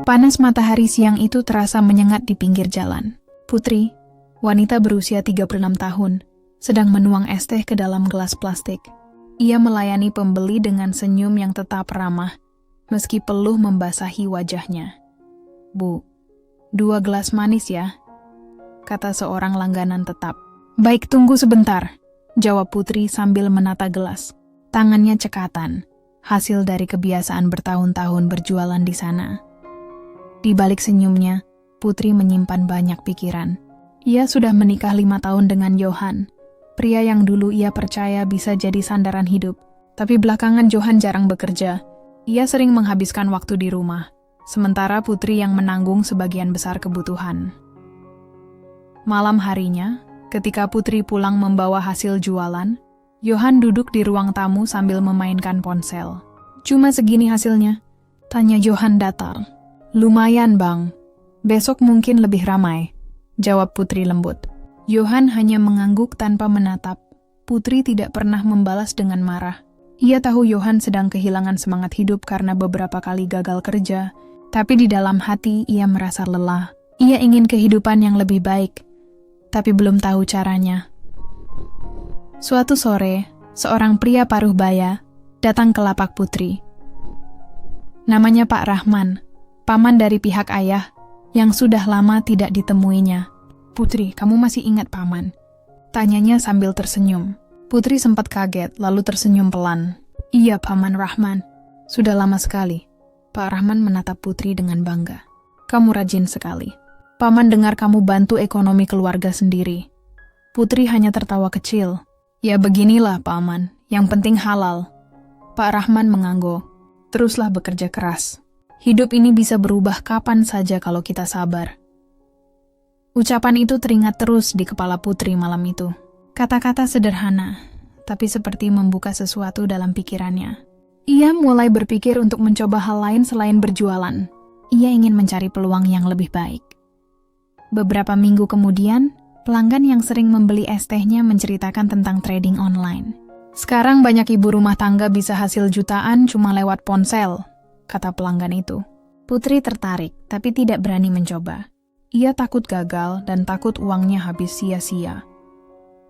Panas matahari siang itu terasa menyengat di pinggir jalan. Putri, wanita berusia 36 tahun, sedang menuang es teh ke dalam gelas plastik. Ia melayani pembeli dengan senyum yang tetap ramah, meski peluh membasahi wajahnya. "Bu, 2 gelas manis ya," kata seorang langganan tetap. "Baik, tunggu sebentar," jawab Putri sambil menata gelas. Tangannya cekatan, hasil dari kebiasaan bertahun-tahun berjualan di sana. Di balik senyumnya, Putri menyimpan banyak pikiran. Ia sudah menikah 5 tahun dengan Johan, pria yang dulu ia percaya bisa jadi sandaran hidup. Tapi belakangan Johan jarang bekerja. Ia sering menghabiskan waktu di rumah, sementara Putri yang menanggung sebagian besar kebutuhan. Malam harinya, ketika Putri pulang membawa hasil jualan, Johan duduk di ruang tamu sambil memainkan ponsel. "Cuma segini hasilnya?" tanya Johan datar. "Lumayan, Bang. Besok mungkin lebih ramai," jawab Putri lembut. Johan hanya mengangguk tanpa menatap. Putri tidak pernah membalas dengan marah. Ia tahu Johan sedang kehilangan semangat hidup karena beberapa kali gagal kerja, tapi di dalam hati ia merasa lelah. Ia ingin kehidupan yang lebih baik, tapi belum tahu caranya. Suatu sore, seorang pria paruh baya datang ke lapak Putri. Namanya Pak Rahman, paman dari pihak ayah yang sudah lama tidak ditemuinya. "Putri, kamu masih ingat paman?" tanyanya sambil tersenyum. Putri sempat kaget, lalu tersenyum pelan. "Iya, Paman Rahman. Sudah lama sekali." Pak Rahman menatap Putri dengan bangga. "Kamu rajin sekali. Paman dengar kamu bantu ekonomi keluarga sendiri." Putri hanya tertawa kecil. "Ya beginilah, Paman. Yang penting halal." Pak Rahman mengangguk. "Teruslah bekerja keras. Hidup ini bisa berubah kapan saja kalau kita sabar." Ucapan itu teringat terus di kepala Putri malam itu. Kata-kata sederhana, tapi seperti membuka sesuatu dalam pikirannya. Ia mulai berpikir untuk mencoba hal lain selain berjualan. Ia ingin mencari peluang yang lebih baik. Beberapa minggu kemudian, pelanggan yang sering membeli es tehnya menceritakan tentang trading online. "Sekarang banyak ibu rumah tangga bisa hasil jutaan cuma lewat ponsel," kata pelanggan itu. Putri tertarik, tapi tidak berani mencoba. Ia takut gagal dan takut uangnya habis sia-sia.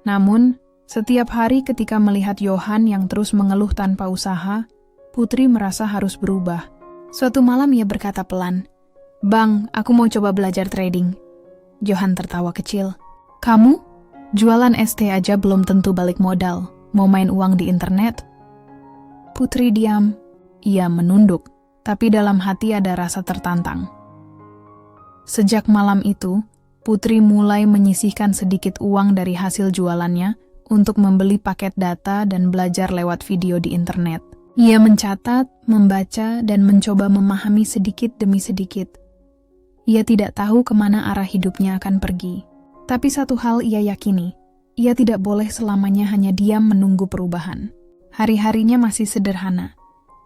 Namun, setiap hari ketika melihat Johan yang terus mengeluh tanpa usaha, Putri merasa harus berubah. Suatu malam ia berkata pelan, "Bang, aku mau coba belajar trading." Johan tertawa kecil. "Kamu? Jualan es teh aja belum tentu balik modal. Mau main uang di internet?" Putri diam. Ia menunduk, tapi dalam hati ada rasa tertantang. Sejak malam itu, Putri mulai menyisihkan sedikit uang dari hasil jualannya untuk membeli paket data dan belajar lewat video di internet. Ia mencatat, membaca, dan mencoba memahami sedikit demi sedikit. Ia tidak tahu kemana arah hidupnya akan pergi. Tapi satu hal ia yakini, ia tidak boleh selamanya hanya diam menunggu perubahan. Hari-harinya masih sederhana,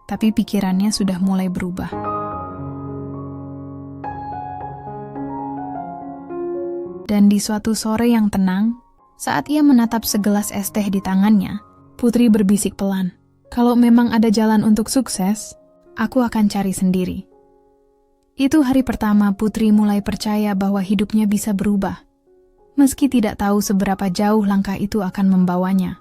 tapi pikirannya sudah mulai berubah. Dan di suatu sore yang tenang, saat ia menatap segelas es teh di tangannya, Putri berbisik pelan, "Kalau memang ada jalan untuk sukses, aku akan cari sendiri." Itu hari pertama Putri mulai percaya bahwa hidupnya bisa berubah, meski tidak tahu seberapa jauh langkah itu akan membawanya.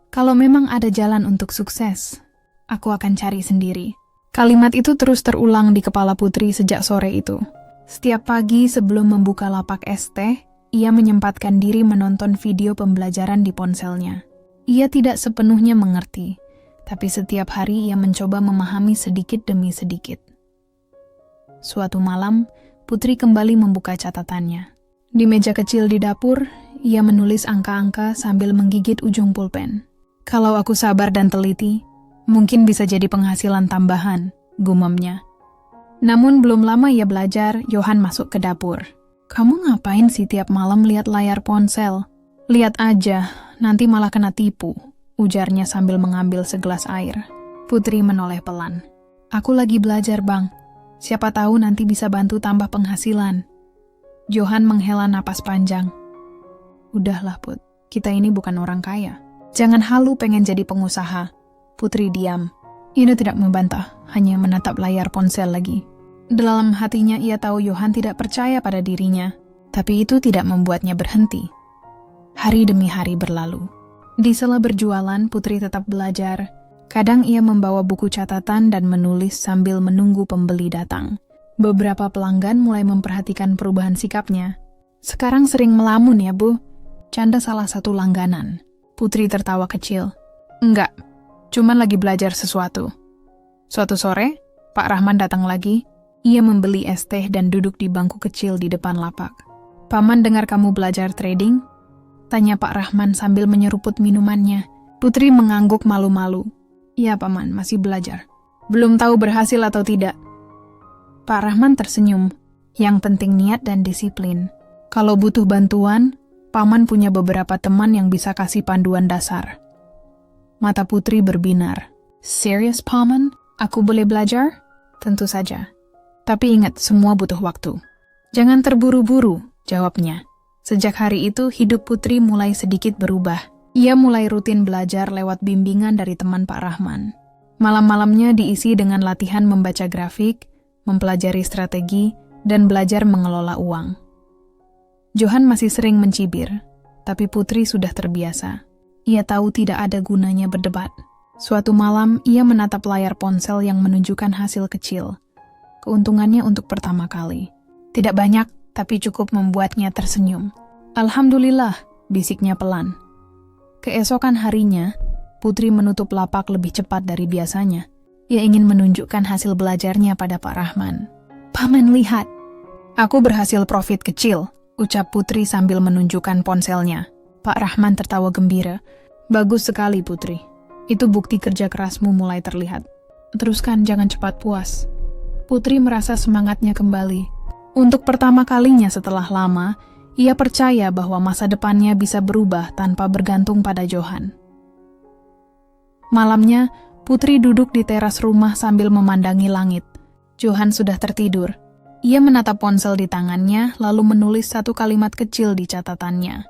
"Kalau memang ada jalan untuk sukses, aku akan cari sendiri." Kalimat itu terus terulang di kepala Putri sejak sore itu. Setiap pagi sebelum membuka lapak es teh, ia menyempatkan diri menonton video pembelajaran di ponselnya. Ia tidak sepenuhnya mengerti, tapi setiap hari ia mencoba memahami sedikit demi sedikit. Suatu malam, Putri kembali membuka catatannya. Di meja kecil di dapur, ia menulis angka-angka sambil menggigit ujung pulpen. "Kalau aku sabar dan teliti, mungkin bisa jadi penghasilan tambahan," gumamnya. Namun belum lama ia belajar, Johan masuk ke dapur. "Kamu ngapain sih tiap malam lihat layar ponsel?" "Lihat aja, nanti malah kena tipu," ujarnya sambil mengambil segelas air. Putri menoleh pelan. "Aku lagi belajar, Bang. Siapa tahu nanti bisa bantu tambah penghasilan." Johan menghela napas panjang. "Udahlah, Put. Kita ini bukan orang kaya. Jangan halu pengen jadi pengusaha." Putri diam. Ia tidak membantah, hanya menatap layar ponsel lagi. Dalam hatinya ia tahu Johan tidak percaya pada dirinya, tapi itu tidak membuatnya berhenti. Hari demi hari berlalu. Di sela berjualan, Putri tetap belajar. Kadang ia membawa buku catatan dan menulis sambil menunggu pembeli datang. Beberapa pelanggan mulai memperhatikan perubahan sikapnya. "Sekarang sering melamun ya, Bu?" canda salah satu langganan. Putri tertawa kecil. "Enggak, cuman lagi belajar sesuatu." Suatu sore, Pak Rahman datang lagi. Ia membeli es teh dan duduk di bangku kecil di depan lapak. "Paman dengar kamu belajar trading?" tanya Pak Rahman sambil menyeruput minumannya. Putri mengangguk malu-malu. "Iya, Paman, masih belajar. Belum tahu berhasil atau tidak." Pak Rahman tersenyum. Yang penting niat dan disiplin. Kalau butuh bantuan, Paman punya beberapa teman yang bisa kasih panduan dasar. Mata Putri berbinar. "Serius, Paman? Aku boleh belajar?" "Tentu saja. Tapi ingat, semua butuh waktu." "Jangan terburu-buru," jawabnya. Sejak hari itu, hidup Putri mulai sedikit berubah. Ia mulai rutin belajar lewat bimbingan dari teman Pak Rahman. Malam-malamnya diisi dengan latihan membaca grafik, mempelajari strategi, dan belajar mengelola uang. Johan masih sering mencibir, tapi Putri sudah terbiasa. Ia tahu tidak ada gunanya berdebat. Suatu malam, ia menatap layar ponsel yang menunjukkan hasil kecil. Keuntungannya untuk pertama kali. Tidak banyak, tapi cukup membuatnya tersenyum. "Alhamdulillah," bisiknya pelan. Keesokan harinya, Putri menutup lapak lebih cepat dari biasanya. Ia ingin menunjukkan hasil belajarnya pada Pak Rahman. "Paman, lihat. Aku berhasil profit kecil," ucap Putri sambil menunjukkan ponselnya. Pak Rahman tertawa gembira. "Bagus sekali, Putri. Itu bukti kerja kerasmu mulai terlihat. Teruskan, jangan cepat puas." Putri merasa semangatnya kembali. Untuk pertama kalinya setelah lama, ia percaya bahwa masa depannya bisa berubah tanpa bergantung pada Johan. Malamnya, Putri duduk di teras rumah sambil memandangi langit. Johan sudah tertidur. Ia menatap ponsel di tangannya, lalu menulis satu kalimat kecil di catatannya.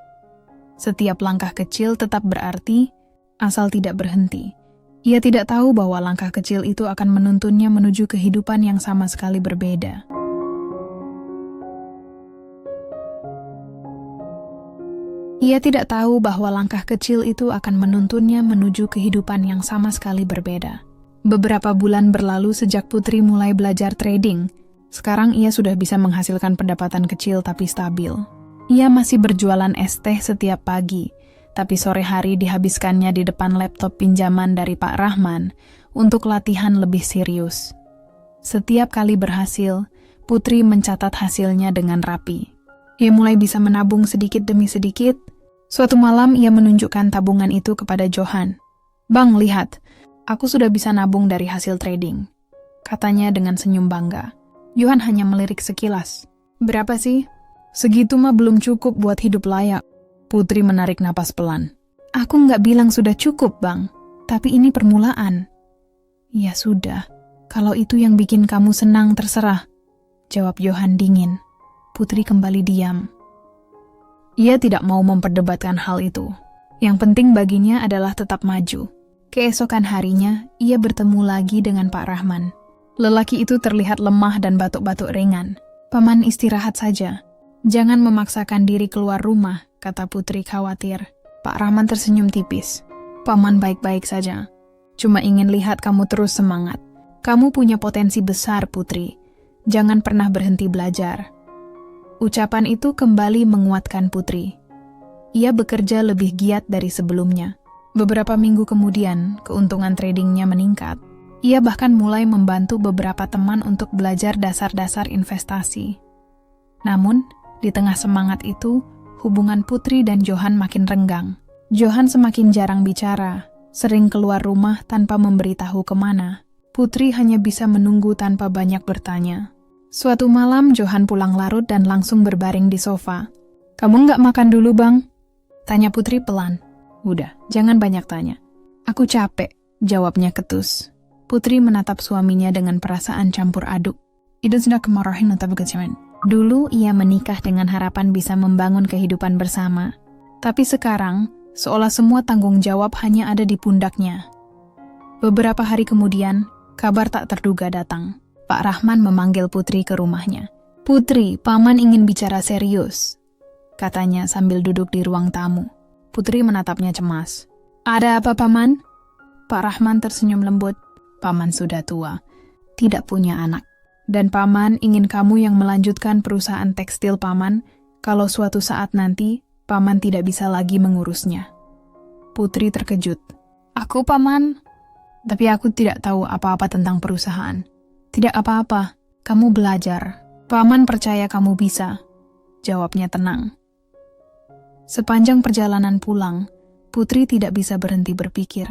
Setiap langkah kecil tetap berarti, asal tidak berhenti. Ia tidak tahu bahwa langkah kecil itu akan menuntunnya menuju kehidupan yang sama sekali berbeda. Ia tidak tahu bahwa langkah kecil itu akan menuntunnya menuju kehidupan yang sama sekali berbeda. Beberapa bulan berlalu sejak Putri mulai belajar trading. Sekarang ia sudah bisa menghasilkan pendapatan kecil tapi stabil. Ia masih berjualan es teh setiap pagi, tapi sore hari dihabiskannya di depan laptop pinjaman dari Pak Rahman untuk latihan lebih serius. Setiap kali berhasil, Putri mencatat hasilnya dengan rapi. Ia mulai bisa menabung sedikit demi sedikit. Suatu malam ia menunjukkan tabungan itu kepada Johan. "Bang, lihat, aku sudah bisa nabung dari hasil trading," katanya dengan senyum bangga. Johan hanya melirik sekilas. "Berapa sih?" "Segitu mah belum cukup buat hidup layak." Putri menarik napas pelan. "Aku nggak bilang sudah cukup, Bang. Tapi ini permulaan." "Ya sudah, kalau itu yang bikin kamu senang terserah," jawab Johan dingin. Putri kembali diam. Ia tidak mau memperdebatkan hal itu. Yang penting baginya adalah tetap maju. Keesokan harinya, ia bertemu lagi dengan Pak Rahman. Lelaki itu terlihat lemah dan batuk-batuk ringan. "Paman, istirahat saja. Jangan memaksakan diri keluar rumah," kata Putri khawatir. Pak Rahman tersenyum tipis. "Paman baik-baik saja. Cuma ingin lihat kamu terus semangat. Kamu punya potensi besar, Putri. Jangan pernah berhenti belajar." Ucapan itu kembali menguatkan Putri. Ia bekerja lebih giat dari sebelumnya. Beberapa minggu kemudian, keuntungan tradingnya meningkat. Ia bahkan mulai membantu beberapa teman untuk belajar dasar-dasar investasi. Namun, di tengah semangat itu, hubungan Putri dan Johan makin renggang. Johan semakin jarang bicara, sering keluar rumah tanpa memberitahu kemana. Putri hanya bisa menunggu tanpa banyak bertanya. Suatu malam, Johan pulang larut dan langsung berbaring di sofa. "Kamu nggak makan dulu, Bang?" tanya Putri pelan. "Udah, jangan banyak tanya." "Aku capek," jawabnya ketus. Putri menatap suaminya dengan perasaan campur aduk. "Itu sudah kemarahan atau bagaimana?" Dulu ia menikah dengan harapan bisa membangun kehidupan bersama. Tapi sekarang, seolah semua tanggung jawab hanya ada di pundaknya. Beberapa hari kemudian, kabar tak terduga datang. Pak Rahman memanggil Putri ke rumahnya. "Putri, Paman ingin bicara serius," katanya sambil duduk di ruang tamu. Putri menatapnya cemas. "Ada apa, Paman?" Pak Rahman tersenyum lembut. "Paman sudah tua, tidak punya anak. Dan Paman ingin kamu yang melanjutkan perusahaan tekstil Paman kalau suatu saat nanti Paman tidak bisa lagi mengurusnya." Putri terkejut. "Aku, Paman? Tapi aku tidak tahu apa-apa tentang perusahaan." "Tidak apa-apa, kamu belajar. Paman percaya kamu bisa," jawabnya tenang. Sepanjang perjalanan pulang, Putri tidak bisa berhenti berpikir.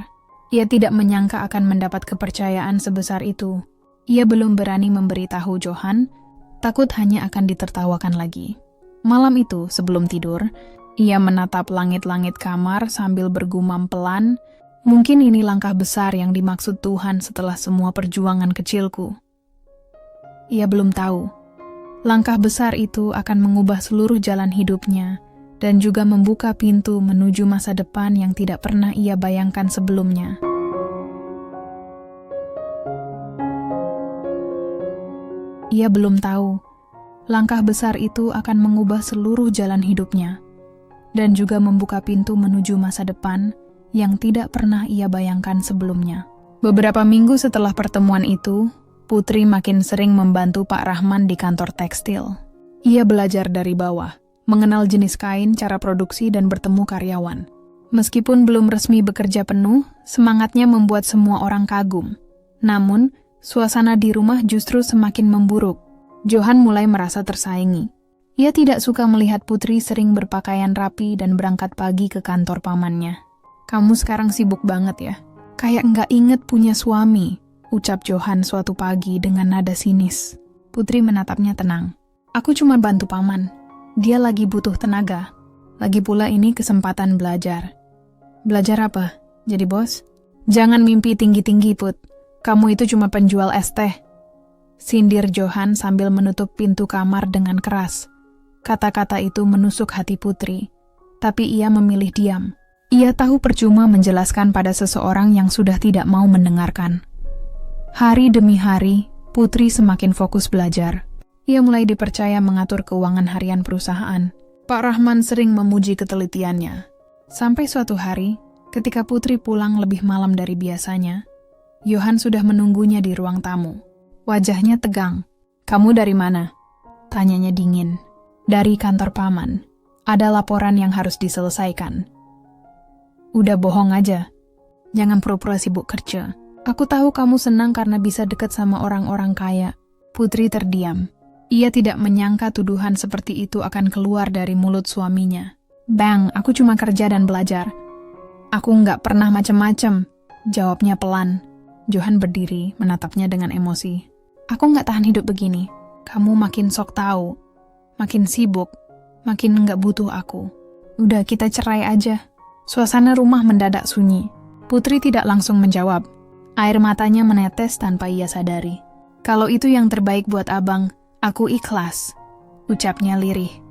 Ia tidak menyangka akan mendapat kepercayaan sebesar itu. Ia belum berani memberitahu Johan, takut hanya akan ditertawakan lagi. Malam itu, sebelum tidur, ia menatap langit-langit kamar sambil bergumam pelan, "Mungkin ini langkah besar yang dimaksud Tuhan setelah semua perjuangan kecilku." Ia belum tahu. Langkah besar itu akan mengubah seluruh jalan hidupnya dan juga membuka pintu menuju masa depan yang tidak pernah ia bayangkan sebelumnya. Ia belum tahu, langkah besar itu akan mengubah seluruh jalan hidupnya dan juga membuka pintu menuju masa depan yang tidak pernah ia bayangkan sebelumnya. Beberapa minggu setelah pertemuan itu, Putri makin sering membantu Pak Rahman di kantor tekstil. Ia belajar dari bawah, mengenal jenis kain, cara produksi, dan bertemu karyawan. Meskipun belum resmi bekerja penuh, semangatnya membuat semua orang kagum. Namun, suasana di rumah justru semakin memburuk. Johan mulai merasa tersaingi. Ia tidak suka melihat Putri sering berpakaian rapi dan berangkat pagi ke kantor pamannya. "Kamu sekarang sibuk banget ya? Kayak nggak inget punya suami," ucap Johan suatu pagi dengan nada sinis. Putri menatapnya tenang. "Aku cuma bantu Paman. Dia lagi butuh tenaga. Lagi pula ini kesempatan belajar." "Belajar apa? Jadi bos?" "Jangan mimpi tinggi-tinggi, Put. Kamu itu cuma penjual es teh," sindir Johan sambil menutup pintu kamar dengan keras. Kata-kata itu menusuk hati Putri, tapi ia memilih diam. Ia tahu percuma menjelaskan pada seseorang yang sudah tidak mau mendengarkan. Hari demi hari, Putri semakin fokus belajar. Ia mulai dipercaya mengatur keuangan harian perusahaan. Pak Rahman sering memuji ketelitiannya. Sampai suatu hari, ketika Putri pulang lebih malam dari biasanya, Johan sudah menunggunya di ruang tamu. Wajahnya tegang. "Kamu dari mana?" tanyanya dingin. "Dari kantor Paman. Ada laporan yang harus diselesaikan." "Udah bohong aja. Jangan pura-pura sibuk kerja. Aku tahu kamu senang karena bisa dekat sama orang-orang kaya." Putri terdiam. Ia tidak menyangka tuduhan seperti itu akan keluar dari mulut suaminya. "Bang, aku cuma kerja dan belajar." "Aku nggak pernah macem-macem," jawabnya pelan. Johan berdiri, menatapnya dengan emosi. "Aku nggak tahan hidup begini. Kamu makin sok tahu, makin sibuk, makin nggak butuh aku. Udah, kita cerai aja." Suasana rumah mendadak sunyi. Putri tidak langsung menjawab. Air matanya menetes tanpa ia sadari. "Kalau itu yang terbaik buat abang, aku ikhlas," ucapnya lirih.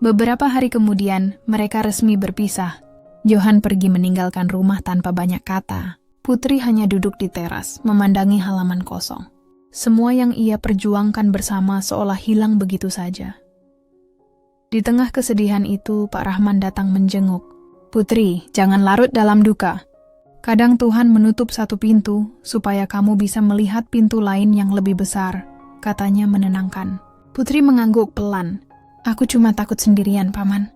Beberapa hari kemudian, mereka resmi berpisah. Johan pergi meninggalkan rumah tanpa banyak kata. Putri hanya duduk di teras, memandangi halaman kosong. Semua yang ia perjuangkan bersama seolah hilang begitu saja. Di tengah kesedihan itu, Pak Rahman datang menjenguk. "Putri, jangan larut dalam duka. Kadang Tuhan menutup satu pintu supaya kamu bisa melihat pintu lain yang lebih besar," katanya menenangkan. Putri mengangguk pelan. "Aku cuma takut sendirian, Paman."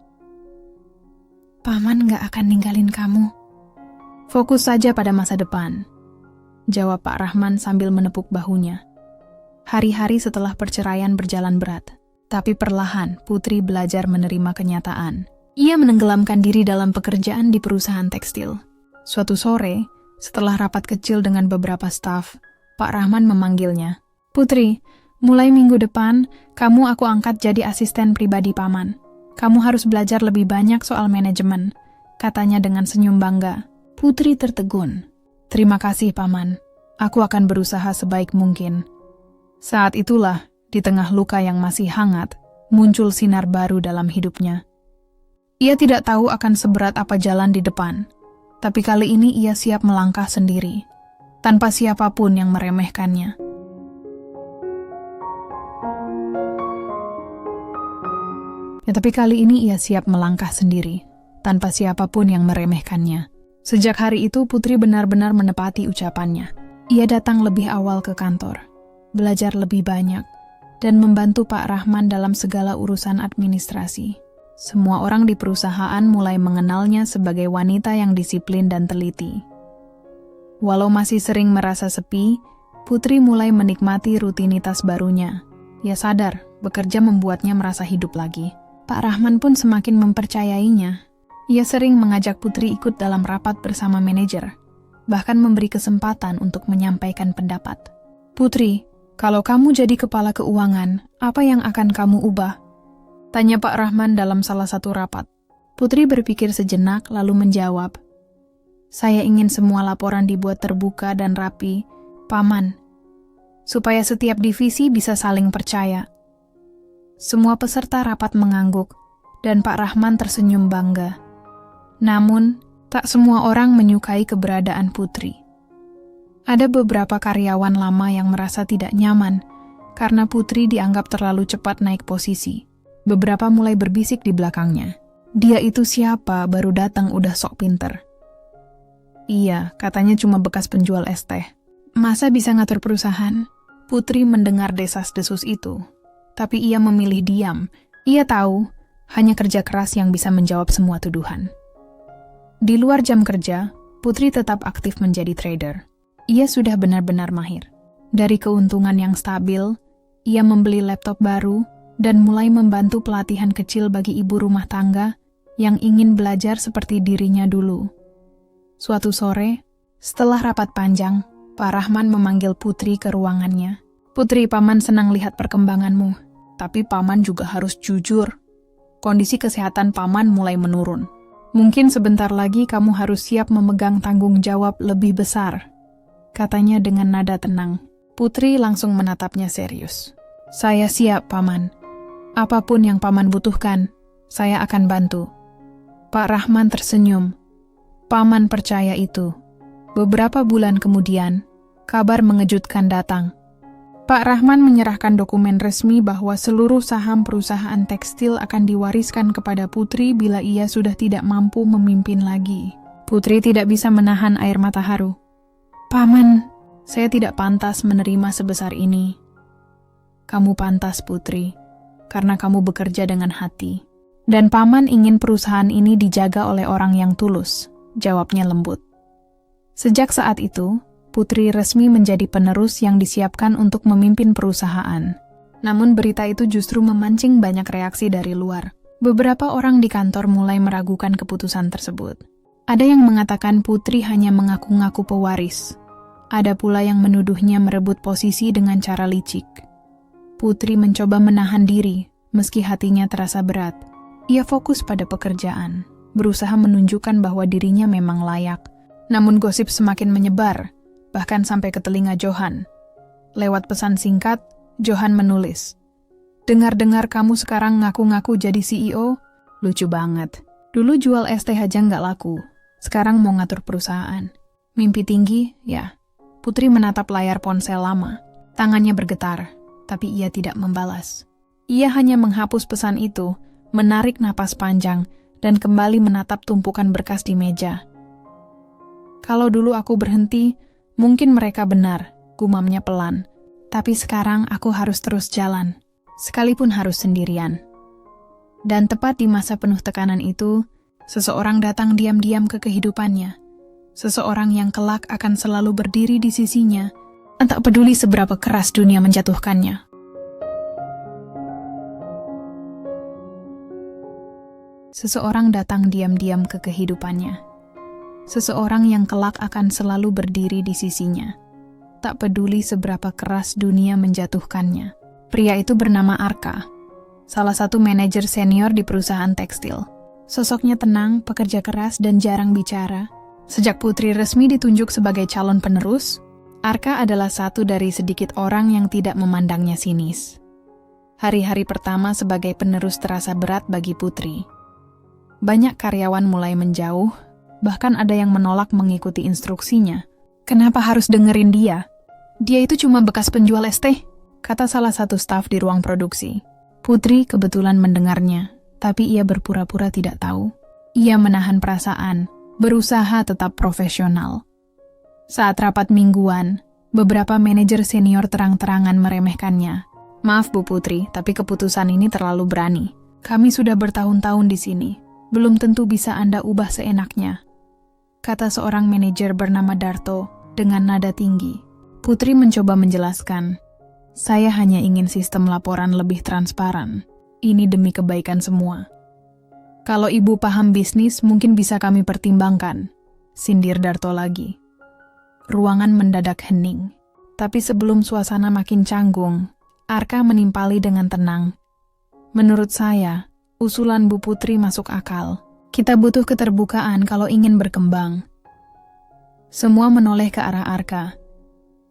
"Paman gak akan ninggalin kamu. Fokus saja pada masa depan," jawab Pak Rahman sambil menepuk bahunya. Hari-hari setelah perceraian berjalan berat, tapi perlahan Putri belajar menerima kenyataan. Ia menenggelamkan diri dalam pekerjaan di perusahaan tekstil. Suatu sore, setelah rapat kecil dengan beberapa staf, Pak Rahman memanggilnya. "Putri, mulai minggu depan, kamu aku angkat jadi asisten pribadi Paman. Kamu harus belajar lebih banyak soal manajemen," katanya dengan senyum bangga. Putri tertegun. "Terima kasih, Paman. Aku akan berusaha sebaik mungkin." Saat itulah, di tengah luka yang masih hangat, muncul sinar baru dalam hidupnya. Ia tidak tahu akan seberat apa jalan di depan. Tapi kali ini ia siap melangkah sendiri, tanpa siapapun yang meremehkannya. Tapi kali ini ia siap melangkah sendiri, tanpa siapapun yang meremehkannya. Sejak hari itu, Putri benar-benar menepati ucapannya. Ia datang lebih awal ke kantor, belajar lebih banyak, dan membantu Pak Rahman dalam segala urusan administrasi. Semua orang di perusahaan mulai mengenalnya sebagai wanita yang disiplin dan teliti. Walau masih sering merasa sepi, Putri mulai menikmati rutinitas barunya. Ia sadar, bekerja membuatnya merasa hidup lagi. Pak Rahman pun semakin mempercayainya. Ia sering mengajak Putri ikut dalam rapat bersama manajer, bahkan memberi kesempatan untuk menyampaikan pendapat. "Putri, kalau kamu jadi kepala keuangan, apa yang akan kamu ubah?" tanya Pak Rahman dalam salah satu rapat. Putri berpikir sejenak lalu menjawab, "Saya ingin semua laporan dibuat terbuka dan rapi, Paman, supaya setiap divisi bisa saling percaya." Semua peserta rapat mengangguk, dan Pak Rahman tersenyum bangga. Namun, tak semua orang menyukai keberadaan Putri. Ada beberapa karyawan lama yang merasa tidak nyaman karena Putri dianggap terlalu cepat naik posisi. Beberapa mulai berbisik di belakangnya. "Dia itu siapa, baru datang udah sok pinter." "Iya, katanya cuma bekas penjual es teh. Masa bisa ngatur perusahaan?" Putri mendengar desas-desus itu. Tapi ia memilih diam. Ia tahu, hanya kerja keras yang bisa menjawab semua tuduhan. Di luar jam kerja, Putri tetap aktif menjadi trader. Ia sudah benar-benar mahir. Dari keuntungan yang stabil, ia membeli laptop baru dan mulai membantu pelatihan kecil bagi ibu rumah tangga yang ingin belajar seperti dirinya dulu. Suatu sore, setelah rapat panjang, Pak Rahman memanggil Putri ke ruangannya. "Putri, Paman senang lihat perkembanganmu. Tapi Paman juga harus jujur. Kondisi kesehatan Paman mulai menurun. Mungkin sebentar lagi kamu harus siap memegang tanggung jawab lebih besar," katanya dengan nada tenang. Putri langsung menatapnya serius. "Saya siap, Paman. Apapun yang Paman butuhkan, saya akan bantu." Pak Rahman tersenyum. Paman percaya itu. Beberapa bulan kemudian, kabar mengejutkan datang. Pak Rahman menyerahkan dokumen resmi bahwa seluruh saham perusahaan tekstil akan diwariskan kepada Putri bila ia sudah tidak mampu memimpin lagi. Putri tidak bisa menahan air mata haru. "Paman, saya tidak pantas menerima sebesar ini." "Kamu pantas, Putri, karena kamu bekerja dengan hati. Dan Paman ingin perusahaan ini dijaga oleh orang yang tulus," jawabnya lembut. Sejak saat itu, Putri resmi menjadi penerus yang disiapkan untuk memimpin perusahaan. Namun berita itu justru memancing banyak reaksi dari luar. Beberapa orang di kantor mulai meragukan keputusan tersebut. Ada yang mengatakan Putri hanya mengaku-ngaku pewaris. Ada pula yang menuduhnya merebut posisi dengan cara licik. Putri mencoba menahan diri, meski hatinya terasa berat. Ia fokus pada pekerjaan, berusaha menunjukkan bahwa dirinya memang layak. Namun gosip semakin menyebar, bahkan sampai ke telinga Johan. Lewat pesan singkat, Johan menulis, "Dengar-dengar kamu sekarang ngaku-ngaku jadi CEO? Lucu banget. Dulu jual es teh aja nggak laku. Sekarang mau ngatur perusahaan. Mimpi tinggi, ya." Putri menatap layar ponsel lama. Tangannya bergetar, tapi ia tidak membalas. Ia hanya menghapus pesan itu, menarik napas panjang, dan kembali menatap tumpukan berkas di meja. "Kalau dulu aku berhenti, mungkin mereka benar," gumamnya pelan. "Tapi sekarang aku harus terus jalan, sekalipun harus sendirian." Dan tepat di masa penuh tekanan itu, seseorang datang diam-diam ke kehidupannya. Seseorang yang kelak akan selalu berdiri di sisinya, entah peduli seberapa keras dunia menjatuhkannya. Seseorang datang diam-diam ke kehidupannya. Seseorang yang kelak akan selalu berdiri di sisinya, tak peduli seberapa keras dunia menjatuhkannya. Pria itu bernama Arka, salah satu manajer senior di perusahaan tekstil. Sosoknya tenang, pekerja keras, dan jarang bicara. Sejak Putri resmi ditunjuk sebagai calon penerus, Arka adalah satu dari sedikit orang yang tidak memandangnya sinis. Hari-hari pertama sebagai penerus terasa berat bagi Putri. Banyak karyawan mulai menjauh, bahkan ada yang menolak mengikuti instruksinya. "Kenapa harus dengerin dia? Dia itu cuma bekas penjual es teh," kata salah satu staf di ruang produksi. Putri kebetulan mendengarnya, tapi ia berpura-pura tidak tahu. Ia menahan perasaan, berusaha tetap profesional. Saat rapat mingguan, beberapa manajer senior terang-terangan meremehkannya. "Maaf Bu Putri, tapi keputusan ini terlalu berani. Kami sudah bertahun-tahun di sini. Belum tentu bisa Anda ubah seenaknya," kata seorang manajer bernama Darto dengan nada tinggi. Putri mencoba menjelaskan, "Saya hanya ingin sistem laporan lebih transparan. Ini demi kebaikan semua." "Kalau Ibu paham bisnis, mungkin bisa kami pertimbangkan," sindir Darto lagi. Ruangan mendadak hening. Tapi sebelum suasana makin canggung, Arka menimpali dengan tenang. "Menurut saya, usulan Bu Putri masuk akal. Kita butuh keterbukaan kalau ingin berkembang." Semua menoleh ke arah Arka.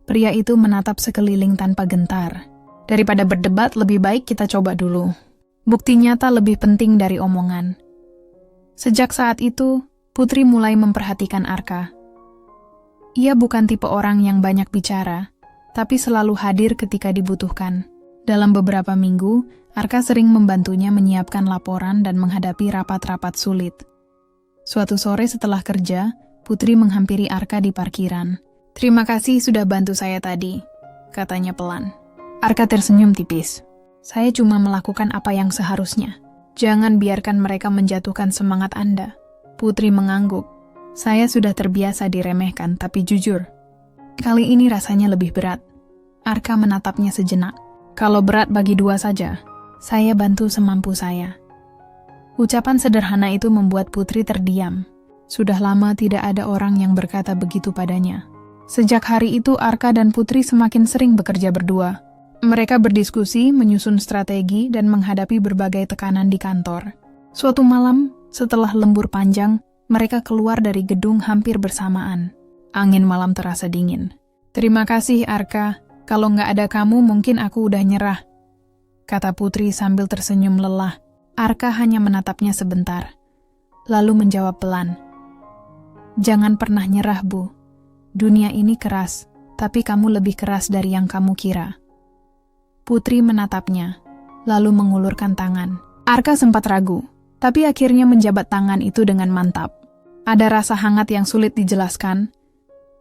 Pria itu menatap sekeliling tanpa gentar. "Daripada berdebat, lebih baik kita coba dulu. Bukti nyata lebih penting dari omongan." Sejak saat itu, Putri mulai memperhatikan Arka. Ia bukan tipe orang yang banyak bicara, tapi selalu hadir ketika dibutuhkan. Dalam beberapa minggu, Arka sering membantunya menyiapkan laporan dan menghadapi rapat-rapat sulit. Suatu sore setelah kerja, Putri menghampiri Arka di parkiran. "Terima kasih sudah bantu saya tadi," katanya pelan. Arka tersenyum tipis. "Saya cuma melakukan apa yang seharusnya. Jangan biarkan mereka menjatuhkan semangat Anda." Putri mengangguk. "Saya sudah terbiasa diremehkan, tapi jujur, kali ini rasanya lebih berat." Arka menatapnya sejenak. "Kalau berat bagi dua saja, saya bantu semampu saya." Ucapan sederhana itu membuat Putri terdiam. Sudah lama tidak ada orang yang berkata begitu padanya. Sejak hari itu, Arka dan Putri semakin sering bekerja berdua. Mereka berdiskusi, menyusun strategi, dan menghadapi berbagai tekanan di kantor. Suatu malam, setelah lembur panjang, mereka keluar dari gedung hampir bersamaan. Angin malam terasa dingin. "Terima kasih, Arka. Kalau nggak ada kamu, mungkin aku udah nyerah," kata Putri sambil tersenyum lelah. Arka hanya menatapnya sebentar, lalu menjawab pelan, "Jangan pernah nyerah, Bu. Dunia ini keras, tapi kamu lebih keras dari yang kamu kira." Putri menatapnya, lalu mengulurkan tangan. Arka sempat ragu, tapi akhirnya menjabat tangan itu dengan mantap. Ada rasa hangat yang sulit dijelaskan,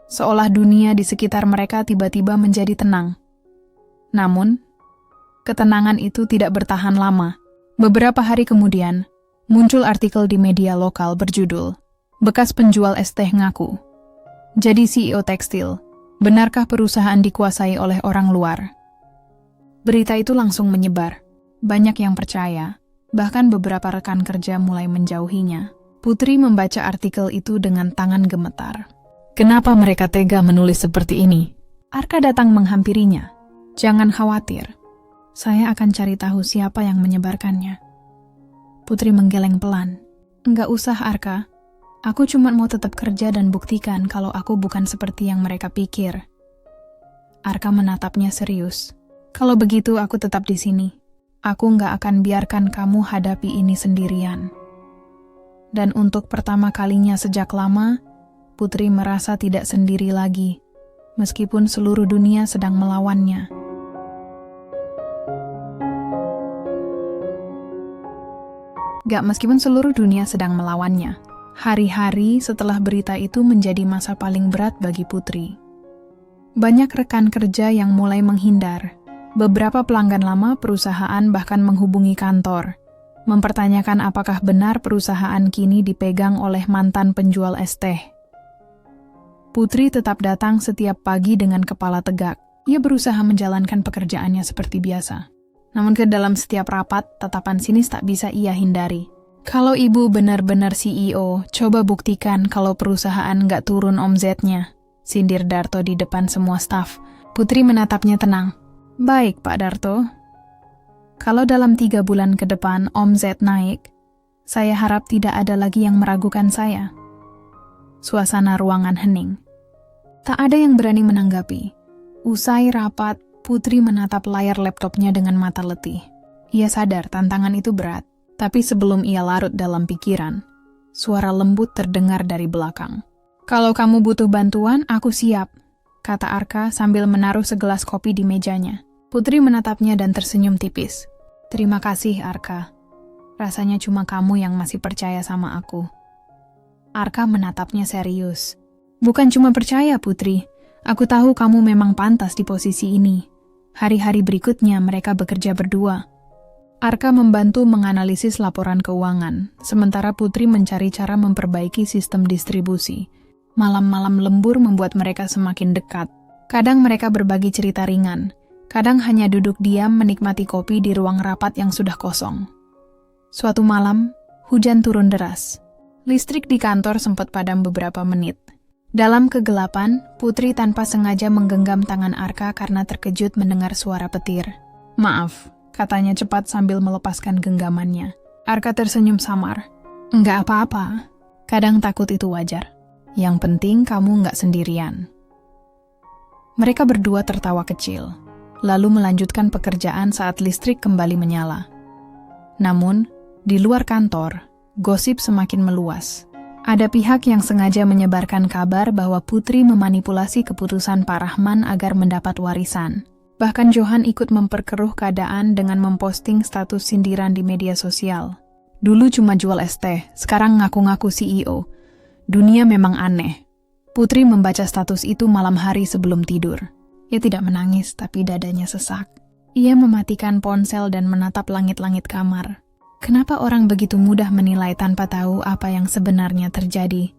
seolah dunia di sekitar mereka tiba-tiba menjadi tenang. Namun, ketenangan itu tidak bertahan lama. Beberapa hari kemudian, muncul artikel di media lokal berjudul, "Bekas penjual es teh ngaku jadi CEO tekstil. Benarkah perusahaan dikuasai oleh orang luar?" Berita itu langsung menyebar. Banyak yang percaya, bahkan beberapa rekan kerja mulai menjauhinya. Putri membaca artikel itu dengan tangan gemetar. Kenapa mereka tega menulis seperti ini? Arka datang menghampirinya. "Jangan khawatir, saya akan cari tahu siapa yang menyebarkannya." Putri menggeleng pelan. "Enggak usah, Arka. Aku cuma mau tetap kerja dan buktikan kalau aku bukan seperti yang mereka pikir." Arka menatapnya serius. "Kalau begitu aku tetap di sini. Aku nggak akan biarkan kamu hadapi ini sendirian." Dan untuk pertama kalinya sejak lama, Putri merasa tidak sendiri lagi, meskipun seluruh dunia sedang melawannya. Meskipun seluruh dunia sedang melawannya. Hari-hari setelah berita itu menjadi masa paling berat bagi Putri. Banyak rekan kerja yang mulai menghindar. Beberapa pelanggan lama perusahaan bahkan menghubungi kantor, mempertanyakan apakah benar perusahaan kini dipegang oleh mantan penjual es teh. Putri tetap datang setiap pagi dengan kepala tegak. Ia berusaha menjalankan pekerjaannya seperti biasa. Namun ke dalam setiap rapat, tatapan sinis tak bisa ia hindari. "Kalau ibu benar-benar CEO, coba buktikan kalau perusahaan nggak turun omzetnya," sindir Darto di depan semua staf. Putri menatapnya tenang. "Baik, Pak Darto. Kalau dalam 3 bulan ke depan omzet naik, saya harap tidak ada lagi yang meragukan saya." Suasana ruangan hening. Tak ada yang berani menanggapi. Usai rapat, Putri menatap layar laptopnya dengan mata letih. Ia sadar tantangan itu berat, tapi sebelum ia larut dalam pikiran, suara lembut terdengar dari belakang. "Kalau kamu butuh bantuan, aku siap," kata Arka sambil menaruh segelas kopi di mejanya. Putri menatapnya dan tersenyum tipis. "Terima kasih, Arka." Rasanya cuma kamu yang masih percaya sama aku. Arka menatapnya serius. Bukan cuma percaya, Putri. Aku tahu kamu memang pantas di posisi ini. Hari-hari berikutnya mereka bekerja berdua. Arka membantu menganalisis laporan keuangan, sementara Putri mencari cara memperbaiki sistem distribusi. Malam-malam lembur membuat mereka semakin dekat. Kadang mereka berbagi cerita ringan, kadang hanya duduk diam menikmati kopi di ruang rapat yang sudah kosong. Suatu malam, hujan turun deras. Listrik di kantor sempat padam beberapa menit. Dalam kegelapan, Putri tanpa sengaja menggenggam tangan Arka karena terkejut mendengar suara petir. "Maaf," katanya cepat sambil melepaskan genggamannya. Arka tersenyum samar. "Enggak apa-apa. Kadang takut itu wajar. Yang penting kamu nggak sendirian." Mereka berdua tertawa kecil, lalu melanjutkan pekerjaan saat listrik kembali menyala. Namun, di luar kantor, gosip semakin meluas. Ada pihak yang sengaja menyebarkan kabar bahwa Putri memanipulasi keputusan Pak Rahman agar mendapat warisan. Bahkan Johan ikut memperkeruh keadaan dengan memposting status sindiran di media sosial. Dulu cuma jual es teh, sekarang ngaku-ngaku CEO. Dunia memang aneh. Putri membaca status itu malam hari sebelum tidur. Ia tidak menangis, tapi dadanya sesak. Ia mematikan ponsel dan menatap langit-langit kamar. Kenapa orang begitu mudah menilai tanpa tahu apa yang sebenarnya terjadi?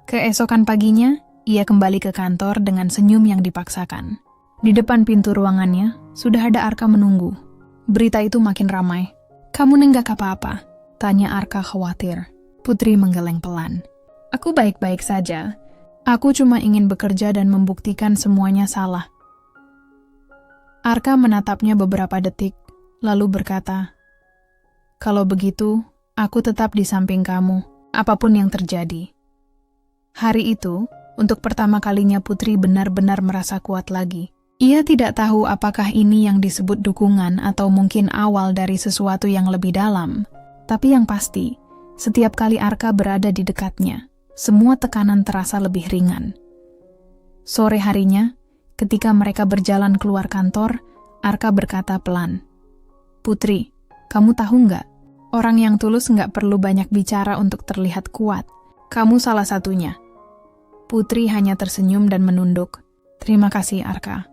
Keesokan paginya, ia kembali ke kantor dengan senyum yang dipaksakan. Di depan pintu ruangannya, sudah ada Arka menunggu. Berita itu makin ramai. "Kamu nenggak apa-apa?" tanya Arka khawatir. Putri menggeleng pelan. "Aku baik-baik saja. Aku cuma ingin bekerja dan membuktikan semuanya salah." Arka menatapnya beberapa detik, lalu berkata, "Kalau begitu, aku tetap di samping kamu, apapun yang terjadi." Hari itu, untuk pertama kalinya Putri benar-benar merasa kuat lagi. Ia tidak tahu apakah ini yang disebut dukungan atau mungkin awal dari sesuatu yang lebih dalam. Tapi yang pasti, setiap kali Arka berada di dekatnya, semua tekanan terasa lebih ringan. Sore harinya, ketika mereka berjalan keluar kantor, Arka berkata pelan, "Putri, kamu tahu nggak? Orang yang tulus nggak perlu banyak bicara untuk terlihat kuat. Kamu salah satunya." Putri hanya tersenyum dan menunduk. "Terima kasih, Arka.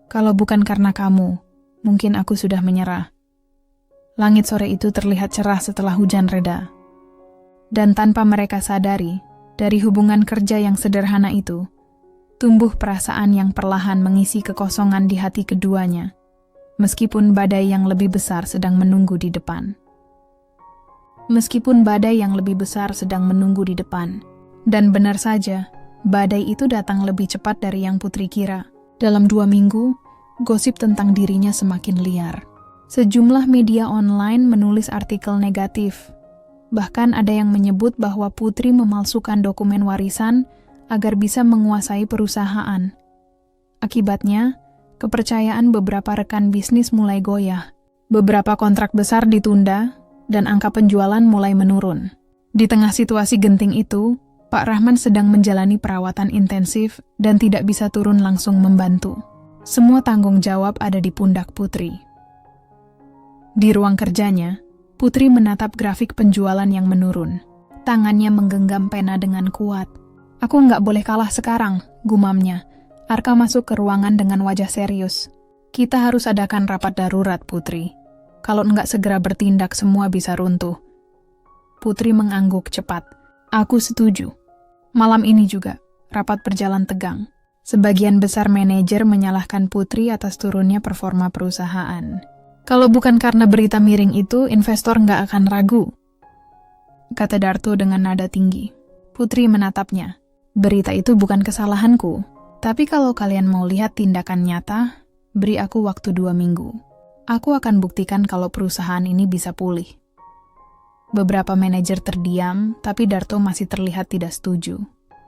Kalau bukan karena kamu, mungkin aku sudah menyerah." Langit sore itu terlihat cerah setelah hujan reda. Dan tanpa mereka sadari, dari hubungan kerja yang sederhana itu, tumbuh perasaan yang perlahan mengisi kekosongan di hati keduanya, meskipun badai yang lebih besar sedang menunggu di depan. Dan benar saja, badai itu datang lebih cepat dari yang Putri kira. Dalam 2 minggu, gosip tentang dirinya semakin liar. Sejumlah media online menulis artikel negatif. Bahkan ada yang menyebut bahwa Putri memalsukan dokumen warisan agar bisa menguasai perusahaan. Akibatnya, kepercayaan beberapa rekan bisnis mulai goyah. Beberapa kontrak besar ditunda, dan angka penjualan mulai menurun. Di tengah situasi genting itu, Pak Rahman sedang menjalani perawatan intensif dan tidak bisa turun langsung membantu. Semua tanggung jawab ada di pundak Putri. Di ruang kerjanya, Putri menatap grafik penjualan yang menurun. Tangannya menggenggam pena dengan kuat. "Aku nggak boleh kalah sekarang," gumamnya. Arka masuk ke ruangan dengan wajah serius. "Kita harus adakan rapat darurat, Putri. Kalau nggak segera bertindak, semua bisa runtuh." Putri mengangguk cepat. "Aku setuju." Malam ini juga, rapat berjalan tegang. Sebagian besar manajer menyalahkan Putri atas turunnya performa perusahaan. "Kalau bukan karena berita miring itu, investor nggak akan ragu," kata Darto dengan nada tinggi. Putri menatapnya. "Berita itu bukan kesalahanku. Tapi kalau kalian mau lihat tindakan nyata, beri aku waktu 2 minggu. Aku akan buktikan kalau perusahaan ini bisa pulih." Beberapa manajer terdiam, tapi Darto masih terlihat tidak setuju.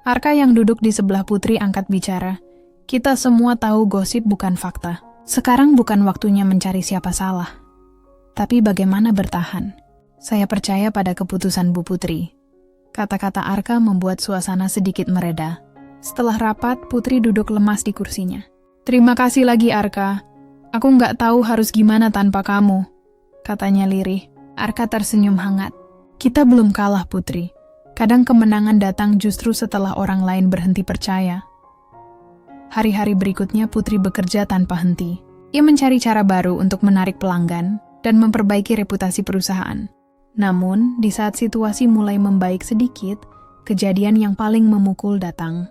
Arka yang duduk di sebelah Putri angkat bicara. "Kita semua tahu gosip bukan fakta. Sekarang bukan waktunya mencari siapa salah. Tapi bagaimana bertahan? Saya percaya pada keputusan Bu Putri." Kata-kata Arka membuat suasana sedikit mereda. Setelah rapat, Putri duduk lemas di kursinya. "Terima kasih lagi, Arka. Aku nggak tahu harus gimana tanpa kamu," katanya lirih. Arka tersenyum hangat. Kita belum kalah, Putri. Kadang kemenangan datang justru setelah orang lain berhenti percaya. Hari-hari berikutnya Putri bekerja tanpa henti. Ia mencari cara baru untuk menarik pelanggan dan memperbaiki reputasi perusahaan. Namun, di saat situasi mulai membaik sedikit, kejadian yang paling memukul datang.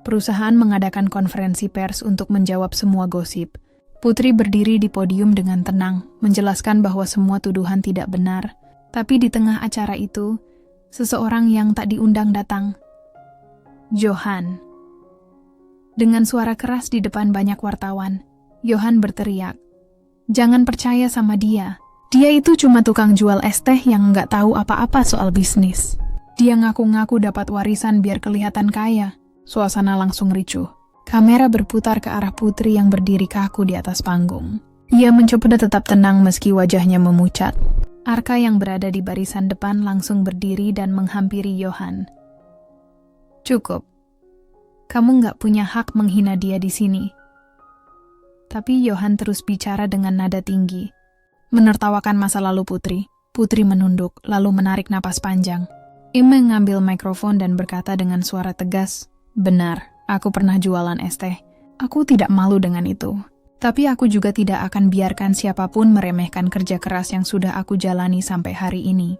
Perusahaan mengadakan konferensi pers untuk menjawab semua gosip. Putri berdiri di podium dengan tenang, menjelaskan bahwa semua tuduhan tidak benar. Tapi di tengah acara itu, seseorang yang tak diundang datang. Johan. Dengan suara keras di depan banyak wartawan, Johan berteriak, "Jangan percaya sama dia. Dia itu cuma tukang jual es teh yang nggak tahu apa-apa soal bisnis. Dia ngaku-ngaku dapat warisan biar kelihatan kaya." Suasana langsung ricuh. Kamera berputar ke arah Putri yang berdiri kaku di atas panggung. Ia mencoba tetap tenang meski wajahnya memucat. Arka yang berada di barisan depan langsung berdiri dan menghampiri Johan. "Cukup. Kamu nggak punya hak menghina dia di sini." Tapi Johan terus bicara dengan nada tinggi. Menertawakan masa lalu Putri. Putri menunduk, lalu menarik napas panjang. Ia mengambil mikrofon dan berkata dengan suara tegas, "Benar, aku pernah jualan es teh. Aku tidak malu dengan itu. Tapi aku juga tidak akan biarkan siapapun meremehkan kerja keras yang sudah aku jalani sampai hari ini."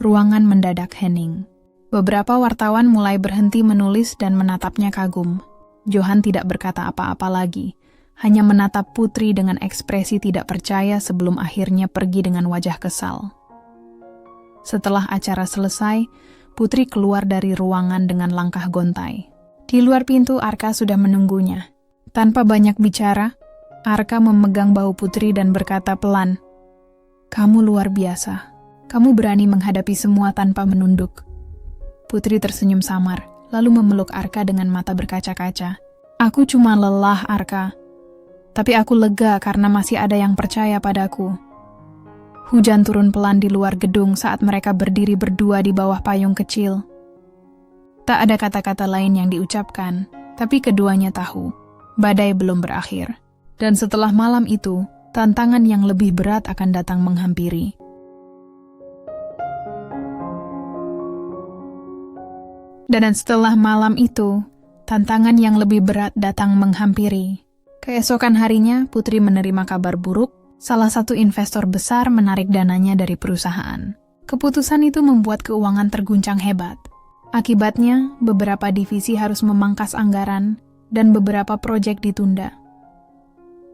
Ruangan mendadak hening. Beberapa wartawan mulai berhenti menulis dan menatapnya kagum. Johan tidak berkata apa-apa lagi, hanya menatap Putri dengan ekspresi tidak percaya sebelum akhirnya pergi dengan wajah kesal. Setelah acara selesai, Putri keluar dari ruangan dengan langkah gontai. Di luar pintu, Arka sudah menunggunya. Tanpa banyak bicara, Arka memegang bahu Putri dan berkata pelan, "Kamu luar biasa. Kamu berani menghadapi semua tanpa menunduk." Putri tersenyum samar, lalu memeluk Arka dengan mata berkaca-kaca. "Aku cuma lelah, Arka. Tapi aku lega karena masih ada yang percaya padaku." Hujan turun pelan di luar gedung saat mereka berdiri berdua di bawah payung kecil. Tak ada kata-kata lain yang diucapkan, tapi keduanya tahu, badai belum berakhir. Dan setelah malam itu, tantangan yang lebih berat akan datang menghampiri. Dan setelah malam itu, tantangan yang lebih berat datang menghampiri. Keesokan harinya, Putri menerima kabar buruk. Salah satu investor besar menarik dananya dari perusahaan. Keputusan itu membuat keuangan terguncang hebat. Akibatnya, beberapa divisi harus memangkas anggaran dan beberapa proyek ditunda.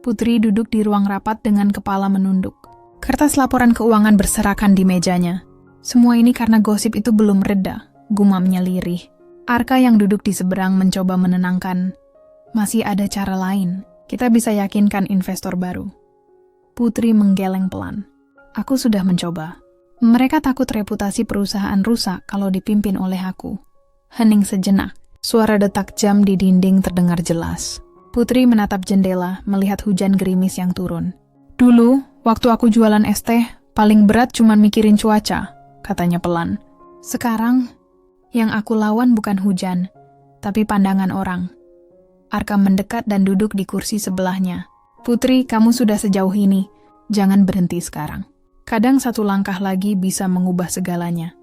Putri duduk di ruang rapat dengan kepala menunduk. Kertas laporan keuangan berserakan di mejanya. Semua ini karena gosip itu belum reda, gumamnya lirih. Arka yang duduk di seberang mencoba menenangkan. Masih ada cara lain. Kita bisa yakinkan investor baru. Putri menggeleng pelan. Aku sudah mencoba. Mereka takut reputasi perusahaan rusak kalau dipimpin oleh aku. Hening sejenak. Suara detak jam di dinding terdengar jelas. Putri menatap jendela, melihat hujan gerimis yang turun. "Dulu, waktu aku jualan es teh, paling berat cuma mikirin cuaca," katanya pelan. "Sekarang, yang aku lawan bukan hujan, tapi pandangan orang." Arka mendekat dan duduk di kursi sebelahnya. "Putri, kamu sudah sejauh ini. Jangan berhenti sekarang. Kadang satu langkah lagi bisa mengubah segalanya."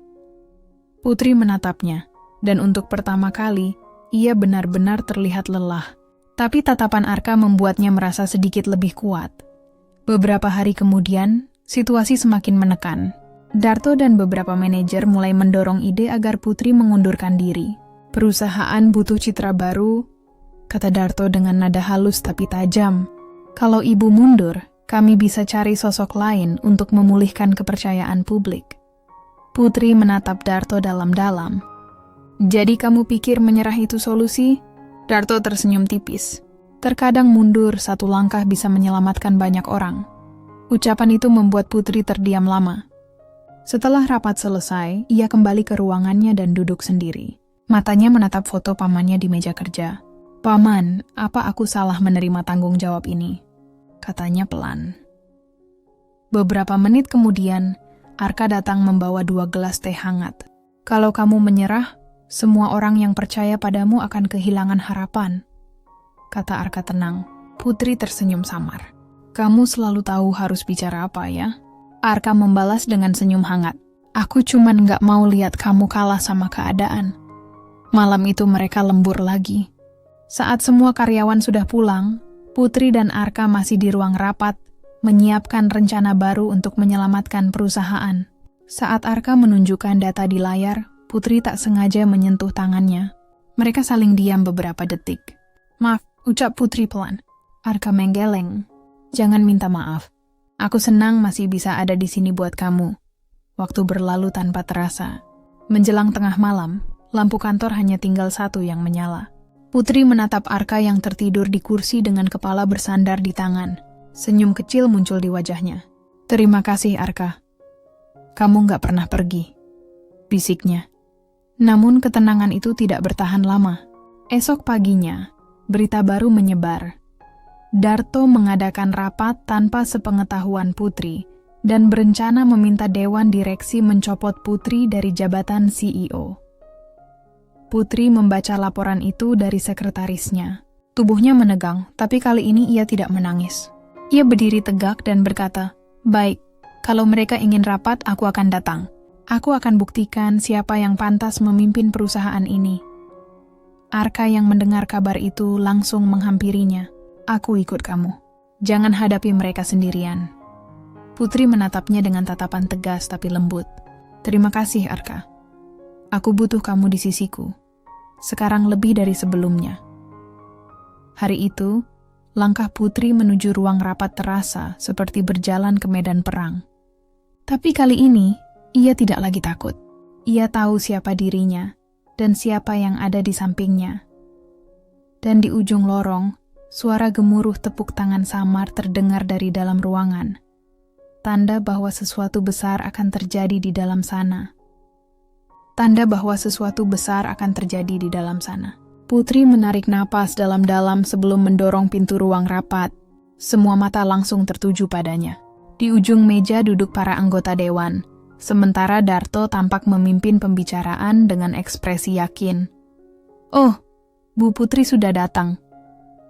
Putri menatapnya, dan untuk pertama kali, ia benar-benar terlihat lelah. Tapi tatapan Arka membuatnya merasa sedikit lebih kuat. Beberapa hari kemudian, situasi semakin menekan. Darto dan beberapa manajer mulai mendorong ide agar Putri mengundurkan diri. "Perusahaan butuh citra baru," kata Darto dengan nada halus tapi tajam. "Kalau ibu mundur, kami bisa cari sosok lain untuk memulihkan kepercayaan publik." Putri menatap Darto dalam-dalam. "Jadi kamu pikir menyerah itu solusi?" Darto tersenyum tipis. "Terkadang mundur satu langkah bisa menyelamatkan banyak orang." Ucapan itu membuat Putri terdiam lama. Setelah rapat selesai, ia kembali ke ruangannya dan duduk sendiri. Matanya menatap foto pamannya di meja kerja. "Paman, apa aku salah menerima tanggung jawab ini?" katanya pelan. Beberapa menit kemudian, Arka datang membawa 2 gelas teh hangat. "Kalau kamu menyerah, semua orang yang percaya padamu akan kehilangan harapan," kata Arka tenang. Putri tersenyum samar. "Kamu selalu tahu harus bicara apa ya?" Arka membalas dengan senyum hangat. Aku cuman gak mau lihat kamu kalah sama keadaan. Malam itu mereka lembur lagi. Saat semua karyawan sudah pulang, Putri dan Arka masih di ruang rapat, menyiapkan rencana baru untuk menyelamatkan perusahaan. Saat Arka menunjukkan data di layar, Putri tak sengaja menyentuh tangannya. Mereka saling diam beberapa detik. Maaf, ucap Putri pelan. Arka menggeleng. Jangan minta maaf. Aku senang masih bisa ada di sini buat kamu. Waktu berlalu tanpa terasa. Menjelang tengah malam, lampu kantor hanya tinggal satu yang menyala. Putri menatap Arka yang tertidur di kursi dengan kepala bersandar di tangan. Senyum kecil muncul di wajahnya. Terima kasih, Arka. Kamu gak pernah pergi, bisiknya. Namun ketenangan itu tidak bertahan lama. Esok paginya, berita baru menyebar. Darto mengadakan rapat tanpa sepengetahuan Putri dan berencana meminta Dewan Direksi mencopot Putri dari jabatan CEO. Putri membaca laporan itu dari sekretarisnya. Tubuhnya menegang, tapi kali ini ia tidak menangis. Ia berdiri tegak dan berkata, "Baik, kalau mereka ingin rapat, aku akan datang. Aku akan buktikan siapa yang pantas memimpin perusahaan ini." Arka yang mendengar kabar itu langsung menghampirinya. "Aku ikut kamu. Jangan hadapi mereka sendirian." Putri menatapnya dengan tatapan tegas tapi lembut. "Terima kasih, Arka. Aku butuh kamu di sisiku. Sekarang lebih dari sebelumnya." Hari itu, langkah Putri menuju ruang rapat terasa seperti berjalan ke medan perang. Tapi kali ini, ia tidak lagi takut. Ia tahu siapa dirinya dan siapa yang ada di sampingnya. Dan di ujung lorong, suara gemuruh tepuk tangan samar terdengar dari dalam ruangan. Tanda bahwa sesuatu besar akan terjadi di dalam sana. Tanda bahwa sesuatu besar akan terjadi di dalam sana. Putri menarik napas dalam-dalam sebelum mendorong pintu ruang rapat. Semua mata langsung tertuju padanya. Di ujung meja duduk para anggota dewan, sementara Darto tampak memimpin pembicaraan dengan ekspresi yakin. "Oh, Bu Putri sudah datang,"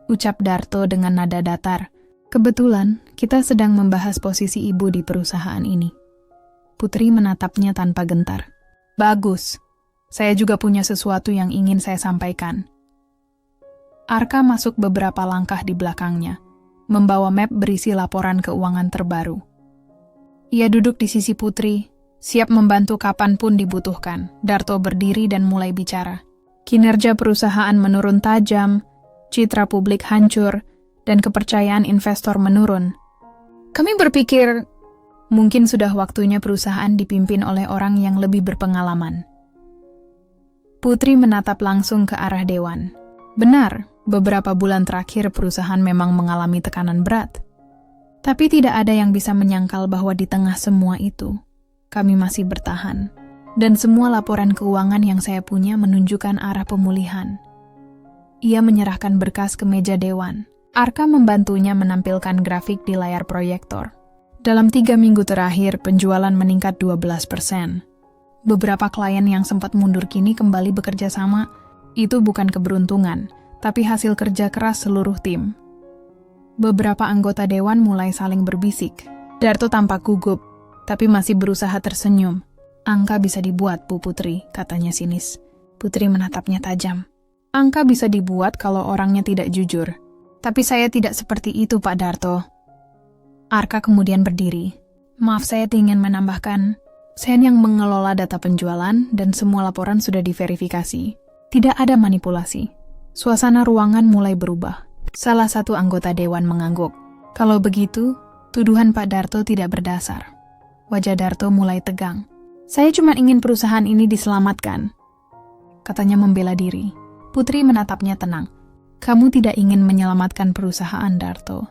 ucap Darto dengan nada datar. "Kebetulan, kita sedang membahas posisi ibu di perusahaan ini." Putri menatapnya tanpa gentar. "Bagus. Saya juga punya sesuatu yang ingin saya sampaikan." Arka masuk beberapa langkah di belakangnya, membawa map berisi laporan keuangan terbaru. Ia duduk di sisi Putri, siap membantu kapanpun dibutuhkan. Darto berdiri dan mulai bicara. Kinerja perusahaan menurun tajam, citra publik hancur, dan kepercayaan investor menurun. Kami berpikir, mungkin sudah waktunya perusahaan dipimpin oleh orang yang lebih berpengalaman. Putri menatap langsung ke arah Dewan. Benar, beberapa bulan terakhir perusahaan memang mengalami tekanan berat. Tapi tidak ada yang bisa menyangkal bahwa di tengah semua itu, kami masih bertahan. Dan semua laporan keuangan yang saya punya menunjukkan arah pemulihan. Ia menyerahkan berkas ke meja Dewan. Arka membantunya menampilkan grafik di layar proyektor. Dalam 3 minggu terakhir, penjualan meningkat 12%. Beberapa klien yang sempat mundur kini kembali bekerja sama. Itu bukan keberuntungan, tapi hasil kerja keras seluruh tim. Beberapa anggota dewan mulai saling berbisik. Darto tampak gugup, tapi masih berusaha tersenyum. "Angka bisa dibuat, Bu Putri," katanya sinis. Putri menatapnya tajam. "Angka bisa dibuat kalau orangnya tidak jujur. Tapi saya tidak seperti itu, Pak Darto." Arka kemudian berdiri. "Maaf, saya ingin menambahkan, saya yang mengelola data penjualan dan semua laporan sudah diverifikasi. Tidak ada manipulasi." Suasana ruangan mulai berubah. Salah satu anggota dewan mengangguk. "Kalau begitu, tuduhan Pak Darto tidak berdasar." Wajah Darto mulai tegang. "Saya cuma ingin perusahaan ini diselamatkan," katanya membela diri. Putri menatapnya tenang. "Kamu tidak ingin menyelamatkan perusahaan, Darto.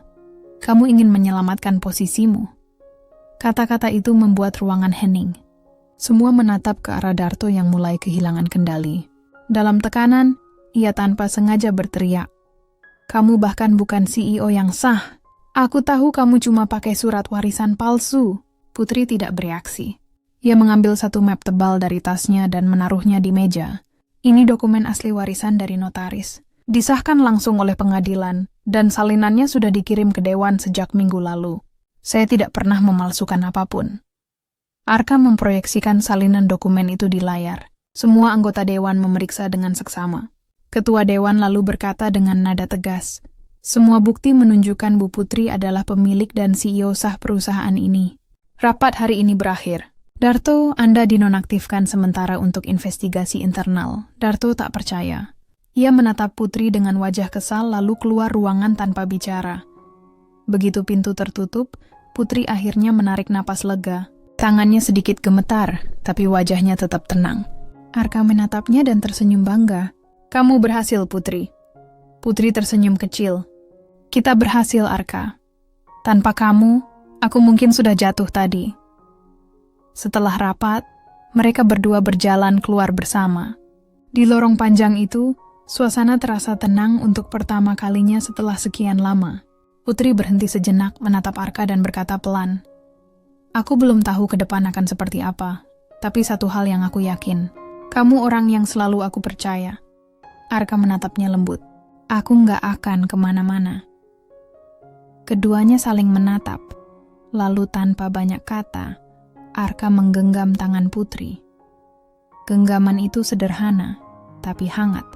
Kamu ingin menyelamatkan posisimu." Kata-kata itu membuat ruangan hening. Semua menatap ke arah Darto yang mulai kehilangan kendali. Dalam tekanan, ia tanpa sengaja berteriak, "Kamu bahkan bukan CEO yang sah. Aku tahu kamu cuma pakai surat warisan palsu." Putri tidak bereaksi. Ia mengambil satu map tebal dari tasnya dan menaruhnya di meja. Ini dokumen asli warisan dari notaris. Disahkan langsung oleh pengadilan, dan salinannya sudah dikirim ke dewan sejak minggu lalu. Saya tidak pernah memalsukan apapun. Arka memproyeksikan salinan dokumen itu di layar. Semua anggota dewan memeriksa dengan seksama. Ketua dewan lalu berkata dengan nada tegas, "Semua bukti menunjukkan Bu Putri adalah pemilik dan CEO sah perusahaan ini. Rapat hari ini berakhir. Darto, Anda dinonaktifkan sementara untuk investigasi internal." Darto tak percaya. Ia menatap Putri dengan wajah kesal lalu keluar ruangan tanpa bicara. Begitu pintu tertutup, Putri akhirnya menarik napas lega. Tangannya sedikit gemetar, tapi wajahnya tetap tenang. Arka menatapnya dan tersenyum bangga. "Kamu berhasil, Putri." Putri tersenyum kecil. "Kita berhasil, Arka. Tanpa kamu, aku mungkin sudah jatuh tadi." Setelah rapat, mereka berdua berjalan keluar bersama. Di lorong panjang itu, suasana terasa tenang untuk pertama kalinya setelah sekian lama. Putri berhenti sejenak menatap Arka dan berkata pelan, "Aku belum tahu ke depan akan seperti apa, tapi satu hal yang aku yakin. Kamu orang yang selalu aku percaya." Arka menatapnya lembut. "Aku nggak akan kemana-mana." Keduanya saling menatap. Lalu tanpa banyak kata, Arka menggenggam tangan Putri. Genggaman itu sederhana, tapi hangat.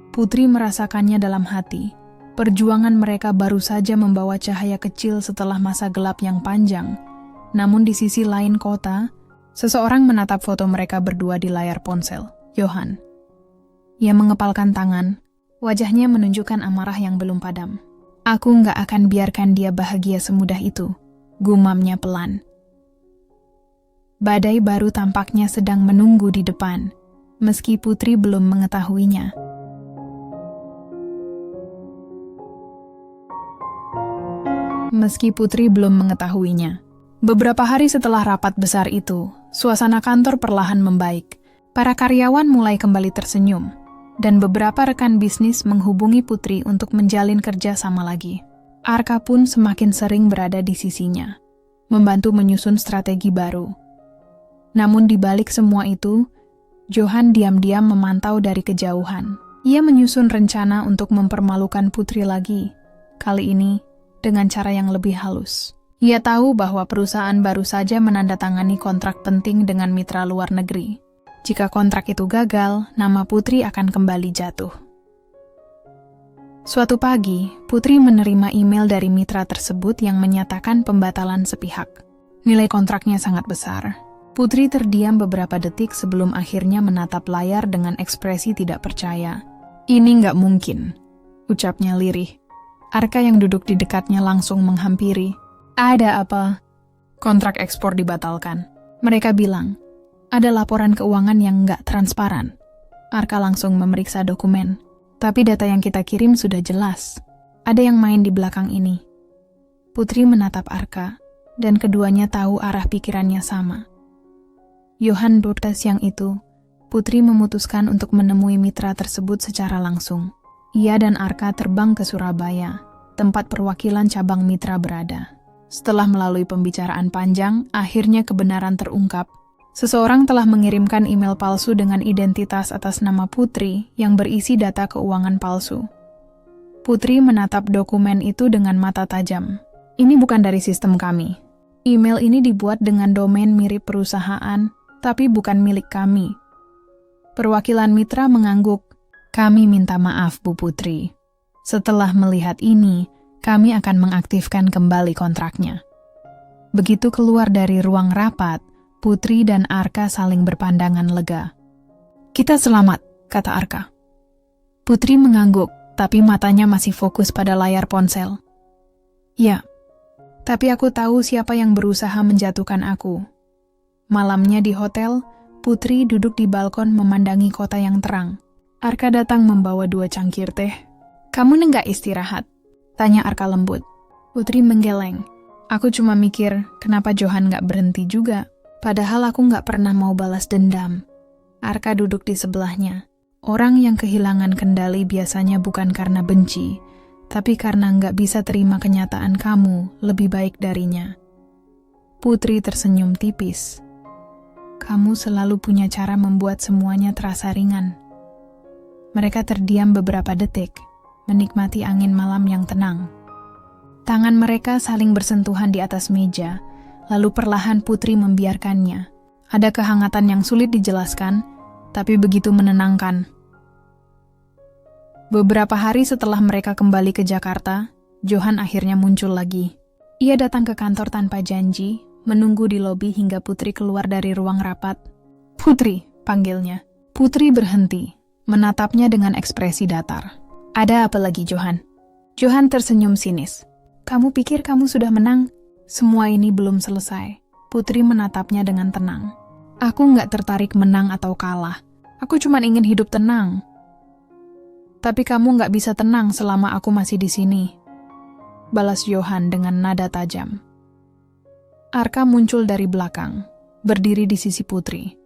Putri merasakannya dalam hati. Perjuangan mereka baru saja membawa cahaya kecil setelah masa gelap yang panjang. Namun di sisi lain kota, seseorang menatap foto mereka berdua di layar ponsel, Johan. Ia mengepalkan tangan, wajahnya menunjukkan amarah yang belum padam. "Aku nggak akan biarkan dia bahagia semudah itu," gumamnya pelan. Badai baru tampaknya sedang menunggu di depan, meski Putri belum mengetahuinya. Beberapa hari setelah rapat besar itu, suasana kantor perlahan membaik. Para karyawan mulai kembali tersenyum, dan beberapa rekan bisnis menghubungi Putri untuk menjalin kerja sama lagi. Arka pun semakin sering berada di sisinya, membantu menyusun strategi baru. Namun di balik semua itu, Johan diam-diam memantau dari kejauhan. Ia menyusun rencana untuk mempermalukan Putri lagi, kali ini dengan cara yang lebih halus. Ia tahu bahwa perusahaan baru saja menandatangani kontrak penting dengan mitra luar negeri. Jika kontrak itu gagal, nama Putri akan kembali jatuh. Suatu pagi, Putri menerima email dari mitra tersebut yang menyatakan pembatalan sepihak. Nilai kontraknya sangat besar. Putri terdiam beberapa detik sebelum akhirnya menatap layar dengan ekspresi tidak percaya. "Ini nggak mungkin," ucapnya lirih. Arka yang duduk di dekatnya langsung menghampiri. "Ada apa?" "Kontrak ekspor dibatalkan." Mereka bilang, "Ada laporan keuangan yang nggak transparan." Arka langsung memeriksa dokumen. "Tapi data yang kita kirim sudah jelas. Ada yang main di belakang ini." Putri menatap Arka, dan keduanya tahu arah pikirannya sama. Johan Borda siang itu, Putri memutuskan untuk menemui mitra tersebut secara langsung. Ia dan Arka terbang ke Surabaya, tempat perwakilan cabang mitra berada. Setelah melalui pembicaraan panjang, akhirnya kebenaran terungkap. Seseorang telah mengirimkan email palsu dengan identitas atas nama Putri yang berisi data keuangan palsu. Putri menatap dokumen itu dengan mata tajam. "Ini bukan dari sistem kami. Email ini dibuat dengan domain mirip perusahaan, tapi bukan milik kami." Perwakilan mitra mengangguk. "Kami minta maaf, Bu Putri. Setelah melihat ini, kami akan mengaktifkan kembali kontraknya." Begitu keluar dari ruang rapat, Putri dan Arka saling berpandangan lega. "Kita selamat," kata Arka. Putri mengangguk, tapi matanya masih fokus pada layar ponsel. "Ya, tapi aku tahu siapa yang berusaha menjatuhkan aku." Malamnya di hotel, Putri duduk di balkon memandangi kota yang terang. Arka datang membawa 2 cangkir teh. "Kamu nggak istirahat?" tanya Arka lembut. Putri menggeleng. "Aku cuma mikir, kenapa Johan nggak berhenti juga? Padahal aku nggak pernah mau balas dendam." Arka duduk di sebelahnya. Orang yang kehilangan kendali biasanya bukan karena benci, tapi karena nggak bisa terima kenyataan kamu lebih baik darinya. Putri tersenyum tipis. "Kamu selalu punya cara membuat semuanya terasa ringan." Mereka terdiam beberapa detik, menikmati angin malam yang tenang. Tangan mereka saling bersentuhan di atas meja, lalu perlahan Putri membiarkannya. Ada kehangatan yang sulit dijelaskan, tapi begitu menenangkan. Beberapa hari setelah mereka kembali ke Jakarta, Johan akhirnya muncul lagi. Ia datang ke kantor tanpa janji, menunggu di lobi hingga Putri keluar dari ruang rapat. "Putri," panggilnya. Putri berhenti, menatapnya dengan ekspresi datar. "Ada apa lagi, Johan?" Johan tersenyum sinis. "Kamu pikir kamu sudah menang? Semua ini belum selesai." Putri menatapnya dengan tenang. "Aku nggak tertarik menang atau kalah. Aku cuma ingin hidup tenang." "Tapi kamu nggak bisa tenang selama aku masih di sini," balas Johan dengan nada tajam. Arka muncul dari belakang, berdiri di sisi Putri.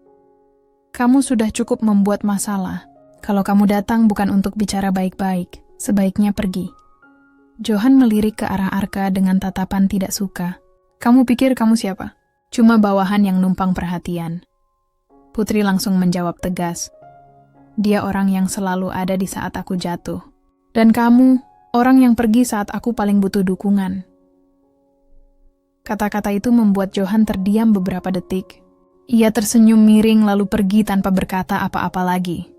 "Kamu sudah cukup membuat masalah. Kalau kamu datang bukan untuk bicara baik-baik, sebaiknya pergi." Johan melirik ke arah Arka dengan tatapan tidak suka. "Kamu pikir kamu siapa? Cuma bawahan yang numpang perhatian." Putri langsung menjawab tegas. "Dia orang yang selalu ada di saat aku jatuh. Dan kamu, orang yang pergi saat aku paling butuh dukungan." Kata-kata itu membuat Johan terdiam beberapa detik. Ia tersenyum miring lalu pergi tanpa berkata apa-apa lagi.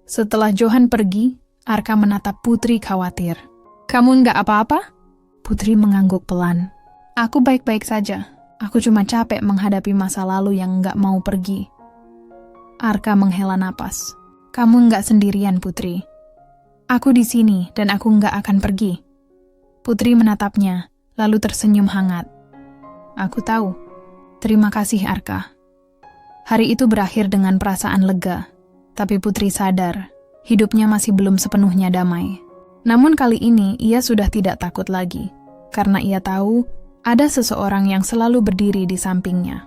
Setelah Johan pergi, Arka menatap Putri khawatir. "Kamu nggak apa-apa?" Putri mengangguk pelan. "Aku baik-baik saja. Aku cuma capek menghadapi masa lalu yang nggak mau pergi." Arka menghela napas. "Kamu nggak sendirian, Putri. Aku di sini dan aku nggak akan pergi." Putri menatapnya, lalu tersenyum hangat. "Aku tahu. Terima kasih, Arka." Hari itu berakhir dengan perasaan lega, tapi Putri sadar, hidupnya masih belum sepenuhnya damai. Namun kali ini ia sudah tidak takut lagi, karena ia tahu ada seseorang yang selalu berdiri di sampingnya.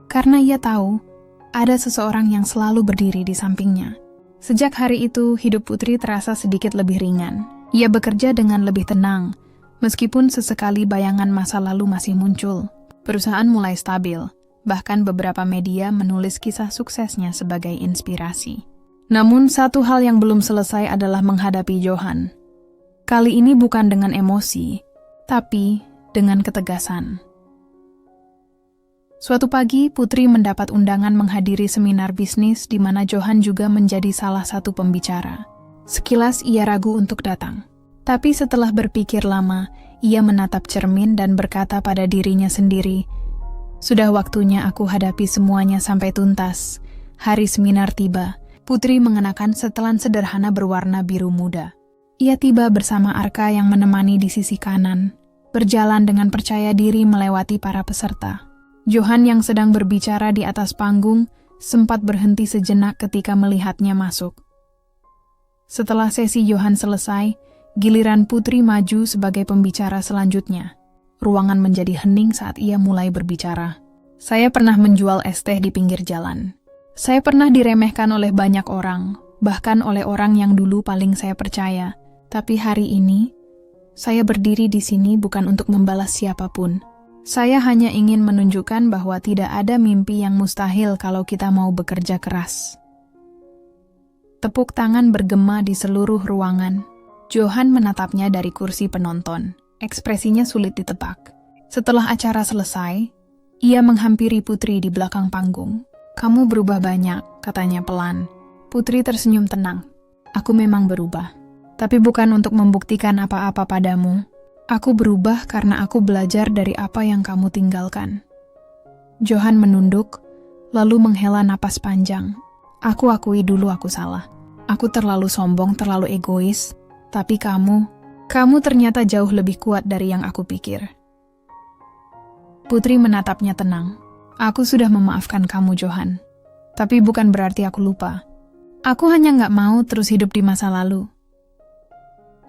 Karena ia tahu ada seseorang yang selalu berdiri di sampingnya. Sejak hari itu, hidup Putri terasa sedikit lebih ringan. Ia bekerja dengan lebih tenang, meskipun sesekali bayangan masa lalu masih muncul. Perusahaan mulai stabil, bahkan beberapa media menulis kisah suksesnya sebagai inspirasi. Namun satu hal yang belum selesai adalah menghadapi Johan. Kali ini bukan dengan emosi, tapi dengan ketegasan. Suatu pagi, Putri mendapat undangan menghadiri seminar bisnis di mana Johan juga menjadi salah satu pembicara. Sekilas ia ragu untuk datang. Tapi setelah berpikir lama, ia menatap cermin dan berkata pada dirinya sendiri, "Sudah waktunya aku hadapi semuanya sampai tuntas." Hari seminar tiba. Putri mengenakan setelan sederhana berwarna biru muda. Ia tiba bersama Arka yang menemani di sisi kanan, berjalan dengan percaya diri melewati para peserta. Johan yang sedang berbicara di atas panggung sempat berhenti sejenak ketika melihatnya masuk. Setelah sesi Johan selesai, giliran Putri maju sebagai pembicara selanjutnya. Ruangan menjadi hening saat ia mulai berbicara. "Saya pernah menjual es teh di pinggir jalan. Saya pernah diremehkan oleh banyak orang, bahkan oleh orang yang dulu paling saya percaya. Tapi hari ini, saya berdiri di sini bukan untuk membalas siapapun. Saya hanya ingin menunjukkan bahwa tidak ada mimpi yang mustahil kalau kita mau bekerja keras." Tepuk tangan bergema di seluruh ruangan. Johan menatapnya dari kursi penonton. Ekspresinya sulit ditebak. Setelah acara selesai, ia menghampiri Putri di belakang panggung. "Kamu berubah banyak," katanya pelan. Putri tersenyum tenang. "Aku memang berubah. Tapi bukan untuk membuktikan apa-apa padamu. Aku berubah karena aku belajar dari apa yang kamu tinggalkan." Johan menunduk, lalu menghela napas panjang. "Aku akui dulu aku salah. Aku terlalu sombong, terlalu egois. Tapi kamu ternyata jauh lebih kuat dari yang aku pikir." Putri menatapnya tenang. "Aku sudah memaafkan kamu, Johan. Tapi bukan berarti aku lupa. Aku hanya nggak mau terus hidup di masa lalu."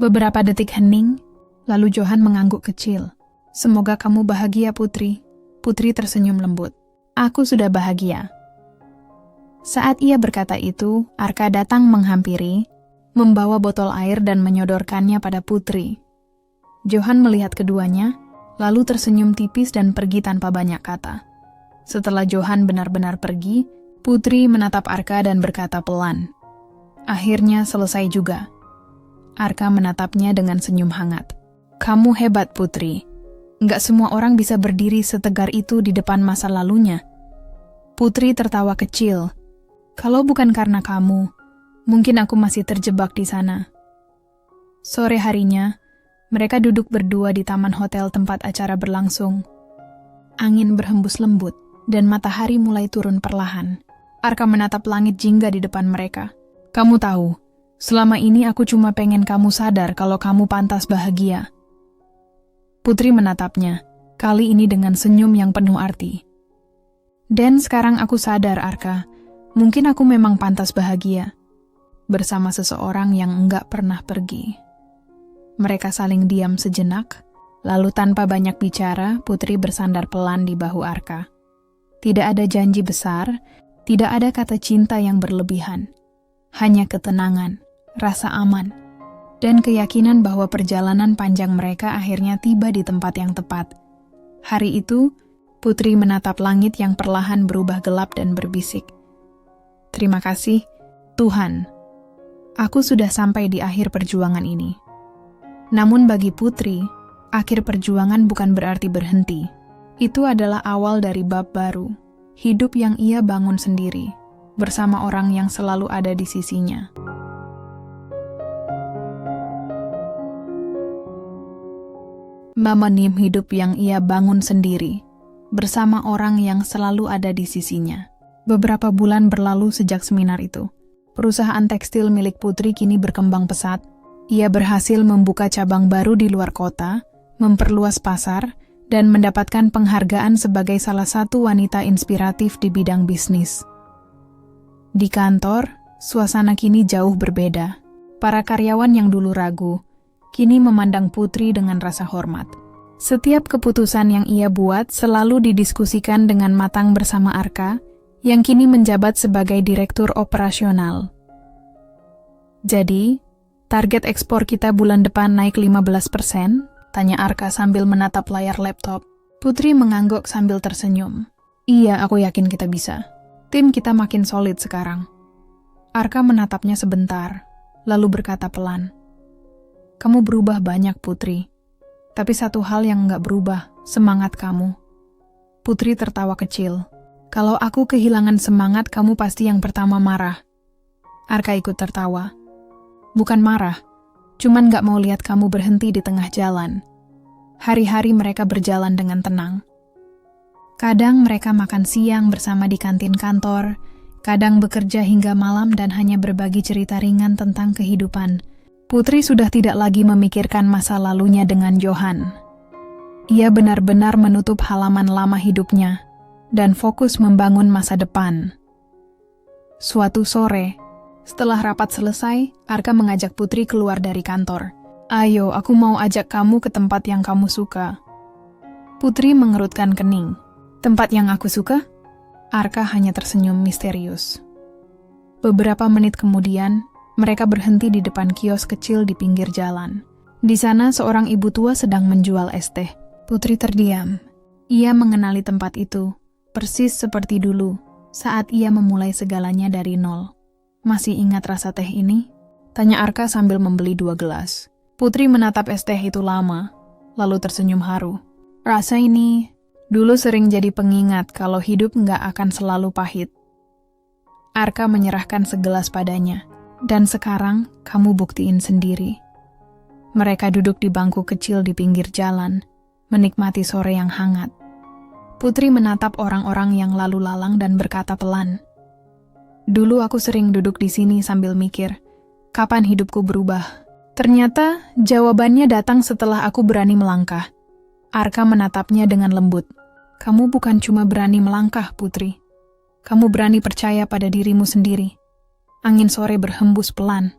Beberapa detik hening, lalu Johan mengangguk kecil. "Semoga kamu bahagia, Putri." Putri tersenyum lembut. "Aku sudah bahagia." Saat ia berkata itu, Arka datang menghampiri, membawa botol air dan menyodorkannya pada Putri. Johan melihat keduanya, lalu tersenyum tipis dan pergi tanpa banyak kata. Setelah Johan benar-benar pergi, Putri menatap Arka dan berkata pelan, "Akhirnya selesai juga." Arka menatapnya dengan senyum hangat. Kamu hebat, Putri. Nggak semua orang bisa berdiri setegar itu di depan masa lalunya. Putri tertawa kecil. Kalau bukan karena kamu, mungkin aku masih terjebak di sana. Sore harinya, mereka duduk berdua di taman hotel tempat acara berlangsung. Angin berhembus lembut, dan matahari mulai turun perlahan. Arka menatap langit jingga di depan mereka. Kamu tahu, selama ini aku cuma pengen kamu sadar kalau kamu pantas bahagia. Putri menatapnya, kali ini dengan senyum yang penuh arti. Dan sekarang aku sadar, Arka, mungkin aku memang pantas bahagia. Bersama seseorang yang enggak pernah pergi. Mereka saling diam sejenak, lalu tanpa banyak bicara, Putri bersandar pelan di bahu Arka. Tidak ada janji besar, tidak ada kata cinta yang berlebihan. Hanya ketenangan, rasa aman, dan keyakinan bahwa perjalanan panjang mereka akhirnya tiba di tempat yang tepat. Hari itu, Putri menatap langit yang perlahan berubah gelap dan berbisik. Terima kasih, Tuhan. Aku sudah sampai di akhir perjuangan ini. Namun bagi Putri, akhir perjuangan bukan berarti berhenti. Itu adalah awal dari bab baru, hidup yang ia bangun sendiri, bersama orang yang selalu ada di sisinya. Memenim hidup yang ia bangun sendiri, bersama orang yang selalu ada di sisinya. Beberapa bulan berlalu sejak seminar itu. Perusahaan tekstil milik Putri kini berkembang pesat. Ia berhasil membuka cabang baru di luar kota, memperluas pasar, dan mendapatkan penghargaan sebagai salah satu wanita inspiratif di bidang bisnis. Di kantor, suasana kini jauh berbeda. Para karyawan yang dulu ragu, kini memandang Putri dengan rasa hormat. Setiap keputusan yang ia buat selalu didiskusikan dengan matang bersama Arka, yang kini menjabat sebagai direktur operasional. Jadi, target ekspor kita bulan depan naik 15%? Tanya Arka sambil menatap layar laptop. Putri mengangguk sambil tersenyum. Iya, aku yakin kita bisa. Tim kita makin solid sekarang. Arka menatapnya sebentar, lalu berkata pelan. Kamu berubah banyak, Putri. Tapi satu hal yang nggak berubah, semangat kamu. Putri tertawa kecil. Kalau aku kehilangan semangat, kamu pasti yang pertama marah. Arka ikut tertawa. Bukan marah, cuman nggak mau lihat kamu berhenti di tengah jalan. Hari-hari mereka berjalan dengan tenang. Kadang mereka makan siang bersama di kantin kantor, kadang bekerja hingga malam dan hanya berbagi cerita ringan tentang kehidupan. Putri sudah tidak lagi memikirkan masa lalunya dengan Johan. Ia benar-benar menutup halaman lama hidupnya dan fokus membangun masa depan. Suatu sore, setelah rapat selesai, Arka mengajak Putri keluar dari kantor. Ayo, aku mau ajak kamu ke tempat yang kamu suka. Putri mengerutkan kening. Tempat yang aku suka? Arka hanya tersenyum misterius. Beberapa menit kemudian, mereka berhenti di depan kios kecil di pinggir jalan. Di sana seorang ibu tua sedang menjual es teh. Putri terdiam. Ia mengenali tempat itu, persis seperti dulu, saat ia memulai segalanya dari nol. Masih ingat rasa teh ini? Tanya Arka sambil membeli 2 gelas. Putri menatap es teh itu lama, lalu tersenyum haru. Rasa ini dulu sering jadi pengingat kalau hidup nggak akan selalu pahit. Arka menyerahkan segelas padanya. Dan sekarang, kamu buktiin sendiri. Mereka duduk di bangku kecil di pinggir jalan, menikmati sore yang hangat. Putri menatap orang-orang yang lalu lalang dan berkata pelan. Dulu aku sering duduk di sini sambil mikir, kapan hidupku berubah? Ternyata, jawabannya datang setelah aku berani melangkah. Arka menatapnya dengan lembut. Kamu bukan cuma berani melangkah, Putri. Kamu berani percaya pada dirimu sendiri. Angin sore berhembus pelan.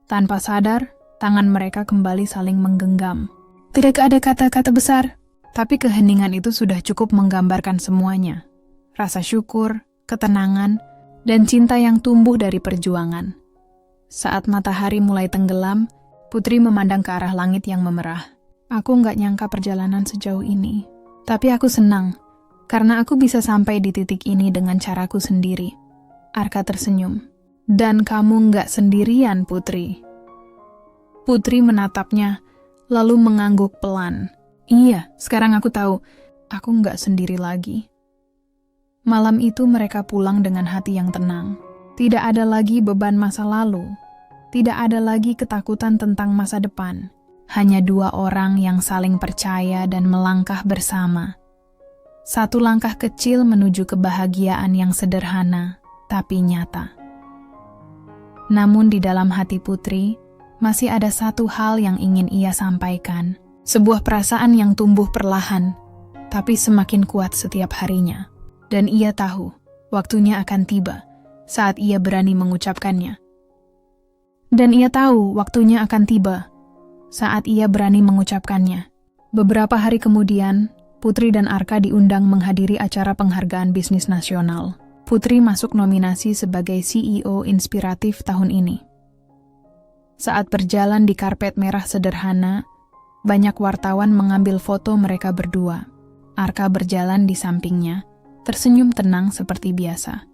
Tanpa sadar, tangan mereka kembali saling menggenggam. Tidak ada kata-kata besar, tapi keheningan itu sudah cukup menggambarkan semuanya. Rasa syukur, ketenangan, dan cinta yang tumbuh dari perjuangan. Saat matahari mulai tenggelam, Putri memandang ke arah langit yang memerah. Aku nggak nyangka perjalanan sejauh ini. Tapi aku senang, karena aku bisa sampai di titik ini dengan caraku sendiri. Arka tersenyum. Dan kamu nggak sendirian, Putri. Putri menatapnya, lalu mengangguk pelan. Iya, sekarang aku tahu, aku nggak sendiri lagi. Malam itu mereka pulang dengan hati yang tenang. Tidak ada lagi beban masa lalu. Tidak ada lagi ketakutan tentang masa depan. Hanya dua orang yang saling percaya dan melangkah bersama. Satu langkah kecil menuju kebahagiaan yang sederhana, tapi nyata. Namun di dalam hati Putri, masih ada satu hal yang ingin ia sampaikan. Sebuah perasaan yang tumbuh perlahan, tapi semakin kuat setiap harinya. Dan ia tahu, waktunya akan tiba saat ia berani mengucapkannya. Dan ia tahu waktunya akan tiba saat ia berani mengucapkannya. Beberapa hari kemudian, Putri dan Arka diundang menghadiri acara penghargaan bisnis nasional. Putri masuk nominasi sebagai CEO inspiratif tahun ini. Saat berjalan di karpet merah sederhana, banyak wartawan mengambil foto mereka berdua. Arka berjalan di sampingnya, tersenyum tenang seperti biasa.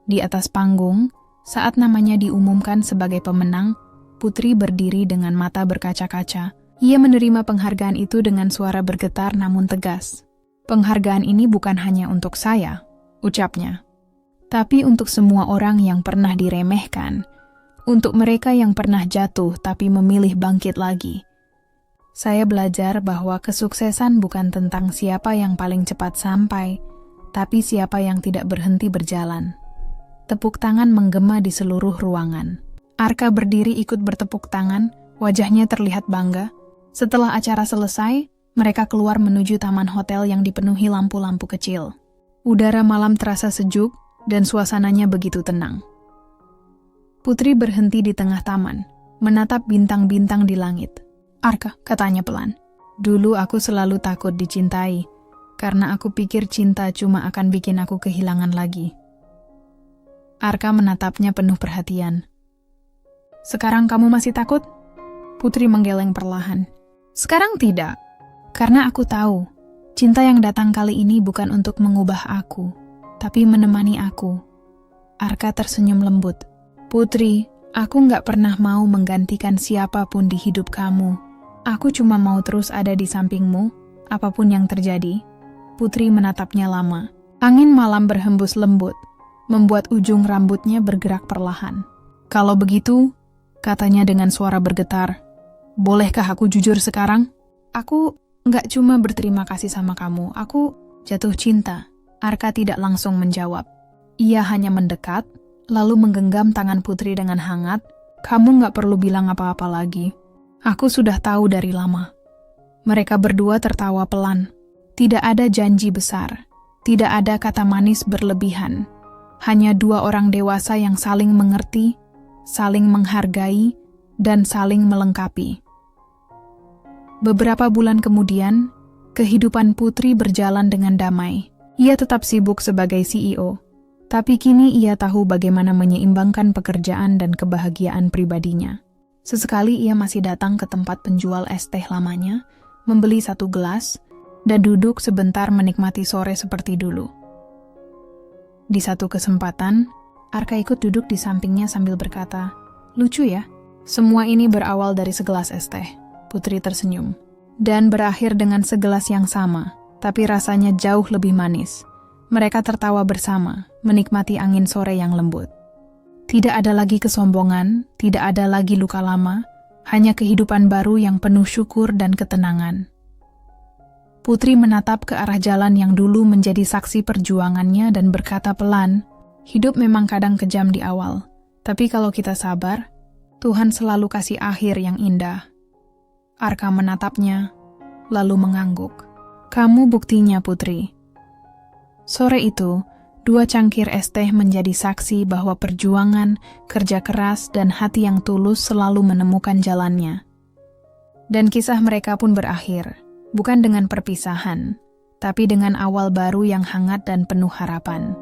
Di atas panggung, saat namanya diumumkan sebagai pemenang, Putri berdiri dengan mata berkaca-kaca. Ia menerima penghargaan itu dengan suara bergetar namun tegas. Penghargaan ini bukan hanya untuk saya, ucapnya. Tapi untuk semua orang yang pernah diremehkan, untuk mereka yang pernah jatuh tapi memilih bangkit lagi. Saya belajar bahwa kesuksesan bukan tentang siapa yang paling cepat sampai, tapi siapa yang tidak berhenti berjalan. Tepuk tangan menggema di seluruh ruangan. Arka berdiri ikut bertepuk tangan, wajahnya terlihat bangga. Setelah acara selesai, mereka keluar menuju taman hotel yang dipenuhi lampu-lampu kecil. Udara malam terasa sejuk, dan suasananya begitu tenang. Putri berhenti di tengah taman, menatap bintang-bintang di langit. Arka, katanya pelan. Dulu aku selalu takut dicintai, karena aku pikir cinta cuma akan bikin aku kehilangan lagi. Arka menatapnya penuh perhatian. Sekarang kamu masih takut? Putri menggeleng perlahan. Sekarang tidak, karena aku tahu, cinta yang datang kali ini bukan untuk mengubah aku, tapi menemani aku. Arka tersenyum lembut. Putri, aku nggak pernah mau menggantikan siapapun di hidup kamu. Aku cuma mau terus ada di sampingmu, apapun yang terjadi. Putri menatapnya lama. Angin malam berhembus lembut, membuat ujung rambutnya bergerak perlahan. Kalau begitu, katanya dengan suara bergetar, bolehkah aku jujur sekarang? Aku nggak cuma berterima kasih sama kamu, aku jatuh cinta. Arka tidak langsung menjawab. Ia hanya mendekat, lalu menggenggam tangan Putri dengan hangat. Kamu nggak perlu bilang apa-apa lagi. Aku sudah tahu dari lama. Mereka berdua tertawa pelan. Tidak ada janji besar. Tidak ada kata manis berlebihan. Hanya dua orang dewasa yang saling mengerti, saling menghargai, dan saling melengkapi. Beberapa bulan kemudian, kehidupan Putri berjalan dengan damai. Ia tetap sibuk sebagai CEO, tapi kini ia tahu bagaimana menyeimbangkan pekerjaan dan kebahagiaan pribadinya. Sesekali ia masih datang ke tempat penjual es teh lamanya, membeli satu gelas, dan duduk sebentar menikmati sore seperti dulu. Di satu kesempatan, Arka ikut duduk di sampingnya sambil berkata, "Lucu ya, semua ini berawal dari segelas es teh." Putri tersenyum. Dan berakhir dengan segelas yang sama, tapi rasanya jauh lebih manis. Mereka tertawa bersama, menikmati angin sore yang lembut. Tidak ada lagi kesombongan, tidak ada lagi luka lama, hanya kehidupan baru yang penuh syukur dan ketenangan. Putri menatap ke arah jalan yang dulu menjadi saksi perjuangannya dan berkata pelan, "Hidup memang kadang kejam di awal, tapi kalau kita sabar, Tuhan selalu kasih akhir yang indah." Arka menatapnya, lalu mengangguk. "Kamu buktinya, Putri." Sore itu, dua cangkir es teh menjadi saksi bahwa perjuangan, kerja keras, dan hati yang tulus selalu menemukan jalannya. Dan kisah mereka pun berakhir, bukan dengan perpisahan, tapi dengan awal baru yang hangat dan penuh harapan.